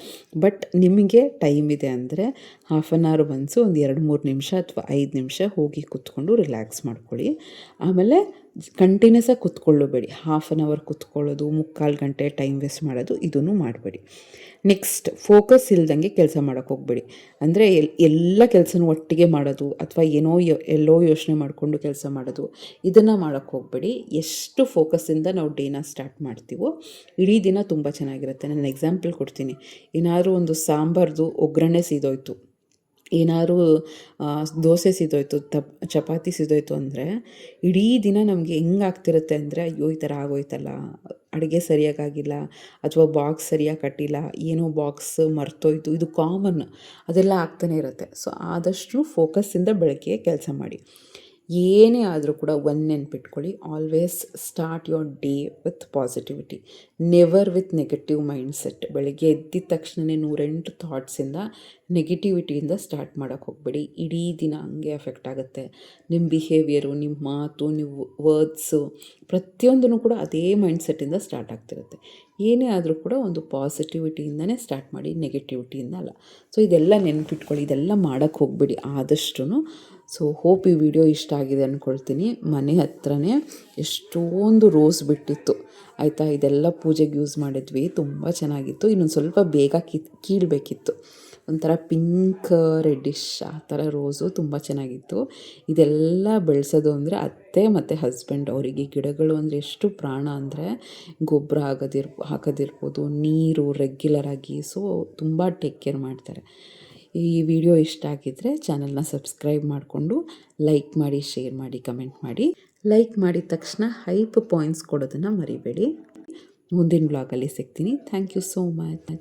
[SPEAKER 1] ಬಟ್ ನಿಮಗೆ ಟೈಮ್ ಇದೆ ಅಂದರೆ ಹಾಫ್ ಆನ್ ಅವರ್ ಒನ್ಸು ಒಂದು 2-3 ನಿಮಿಷ ಅಥವಾ 5 ನಿಮಿಷ ಹೋಗಿ ಕೂತ್ಕೊಂಡು ರಿಲ್ಯಾಕ್ಸ್ ಮಾಡ್ಕೊಳ್ಳಿ. ಆಮೇಲೆ ಕಂಟಿನ್ಯೂಸ್ ಆಗಿ ಕೂತ್ಕೊಳ್ಳಬೇಡಿ. ಹಾಫ್ ಆನ್ ಅವರ್ ಕೂತ್ಕೊಳ್ಳೋದು, 3/4 ಗಂಟೆ ಟೈಮ್ ವೇಸ್ಟ್ ಮಾಡೋದು ಇದನ್ನು ಮಾಡಬೇಡಿ. ನೆಕ್ಸ್ಟ್ ಫೋಕಸ್ ಇಲ್ದಂಗೆ ಕೆಲಸ ಮಾಡೋಕ್ಕೆ ಹೋಗಬೇಡಿ. ಅಂದರೆ ಎಲ್ಲ ಕೆಲಸನೂ ಒಟ್ಟಿಗೆ ಮಾಡೋದು ಅಥವಾ ಎಲ್ಲೋ ಯೋಚನೆ ಮಾಡಿಕೊಂಡು ಕೆಲಸ ಮಾಡೋದು ಇದನ್ನು ಮಾಡೋಕ್ಕೆ ಹೋಗಬೇಡಿ. ಎಷ್ಟು ಫೋಕಸ್ಸಿಂದ ನಾವು ಡೇನ ಸ್ಟಾರ್ಟ್ ಮಾಡ್ತೀವೋ ಇಡೀ ದಿನ ತುಂಬ ಚೆನ್ನಾಗಿರುತ್ತೆ. ನಾನು ಎಕ್ಸಾಂಪಲ್ ಕೊಡ್ತೀನಿ. ಏನಾದರೂ ಒಂದು ಸಾಂಬಾರ್ದು ಒಗ್ಗರಣೆ ಸೀದೋಯ್ತು, ಏನಾದ್ರು ದೋಸೆ ಸಿದೋಯ್ತು, ಚಪಾತಿ ಸಿದೋಯ್ತು ಅಂದರೆ ಇಡೀ ದಿನ ನಮಗೆ ಹೆಂಗಾಗ್ತಿರುತ್ತೆ ಅಂದರೆ, ಅಯ್ಯೋ ಈ ಥರ ಆಗೋಯ್ತಲ್ಲ, ಅಡುಗೆ ಸರಿಯಾಗಿಲ್ಲ ಅಥವಾ ಬಾಕ್ಸ್ ಸರಿಯಾಗಿ ಕಟ್ಟಿಲ್ಲ, ಏನೋ ಬಾಕ್ಸ್ ಮರ್ತೋಯ್ತು, ಇದು ಕಾಮನ್, ಅದೆಲ್ಲ ಆಗ್ತಾನೆ ಇರುತ್ತೆ. ಸೊ ಆದಷ್ಟು ಫೋಕಸ್ಸಿಂದ ಬೆಳಗ್ಗೆ ಕೆಲಸ ಮಾಡಿ. ಏನೇ ಆದರೂ ಕೂಡ ಒಂದು ನೆನ್ಪಿಟ್ಕೊಳ್ಳಿ, always start your day with positivity, never with negative mindset. ಬೆಳಗ್ಗೆ ಎದ್ದಿದ ತಕ್ಷಣವೇ 108 ಥಾಟ್ಸಿಂದ ನೆಗೆಟಿವಿಟಿಯಿಂದ ಸ್ಟಾರ್ಟ್ ಮಾಡೋಕ್ಕೆ ಹೋಗಬೇಡಿ. ಇಡೀ ದಿನ ಹಂಗೆ ಎಫೆಕ್ಟ್ ಆಗುತ್ತೆ. ನಿಮ್ಮ ಬಿಹೇವಿಯರು, ನಿಮ್ಮ ಮಾತು, ನೀವು ವರ್ಡ್ಸು ಪ್ರತಿಯೊಂದೂ ಕೂಡ ಅದೇ ಮೈಂಡ್ಸೆಟ್ಟಿಂದ ಸ್ಟಾರ್ಟ್ ಆಗ್ತಿರುತ್ತೆ. ಏನೇ ಆದರೂ ಕೂಡ ಒಂದು ಪಾಸಿಟಿವಿಟಿಯಿಂದನೇ ಸ್ಟಾರ್ಟ್ ಮಾಡಿ, ನೆಗೆಟಿವಿಟಿಯಿಂದ ಅಲ್ಲ. ಸೊ ಇದೆಲ್ಲ ನೆನ್ಪಿಟ್ಕೊಳ್ಳಿ, ಇದೆಲ್ಲ ಮಾಡೋಕ್ಕೆ ಹೋಗಬೇಡಿ ಆದಷ್ಟು. ಸೊ ಹೋಪ್ ಈ ವಿಡಿಯೋ ಇಷ್ಟ ಆಗಿದೆ ಅಂದ್ಕೊಳ್ತೀನಿ. ಮನೆ ಹತ್ರನೇ ಎಷ್ಟೊಂದು ರೋಸ್ ಬಿಟ್ಟಿತ್ತು ಆಯಿತಾ, ಇದೆಲ್ಲ ಪೂಜೆಗೆ ಯೂಸ್ ಮಾಡಿದ್ವಿ, ತುಂಬ ಚೆನ್ನಾಗಿತ್ತು. ಇನ್ನೊಂದು ಸ್ವಲ್ಪ ಬೇಗ ಕೀಳಬೇಕಿತ್ತು. ಒಂಥರ ಪಿಂಕ್ ರೆಡ್ಡಿಶ್ ಆ ಥರ ರೋಸು ತುಂಬ ಚೆನ್ನಾಗಿತ್ತು. ಇದೆಲ್ಲ ಬೆಳೆಸೋದು ಅಂದರೆ ಅತ್ತೆ ಮತ್ತು ಹಸ್ಬೆಂಡ್. ಅವರಿಗೆ ಗಿಡಗಳು ಅಂದರೆ ಎಷ್ಟು ಪ್ರಾಣ ಅಂದರೆ ಗೊಬ್ಬರ ಹಾಕೋದಿರ್ಬೋದು, ನೀರು ರೆಗ್ಯುಲರಾಗಿ. ಸೊ ತುಂಬ ಟೇಕ್ ಕೇರ್ ಮಾಡ್ತಾರೆ. ಈ ವಿಡಿಯೋ ಇಷ್ಟ ಆಗಿದ್ದರೆ ಚಾನಲ್ನ ಸಬ್ಸ್ಕ್ರೈಬ್ ಮಾಡಿಕೊಂಡು ಲೈಕ್ ಮಾಡಿ, ಶೇರ್ ಮಾಡಿ, ಕಮೆಂಟ್ ಮಾಡಿ. ಲೈಕ್ ಮಾಡಿದ ತಕ್ಷಣ ಹೈಪ್ ಪಾಯಿಂಟ್ಸ್ ಕೊಡೋದನ್ನು ಮರಿಬೇಡಿ. ಮುಂದಿನ ಬ್ಲಾಗಲ್ಲಿ ಸಿಗ್ತೀನಿ. Thank you so much.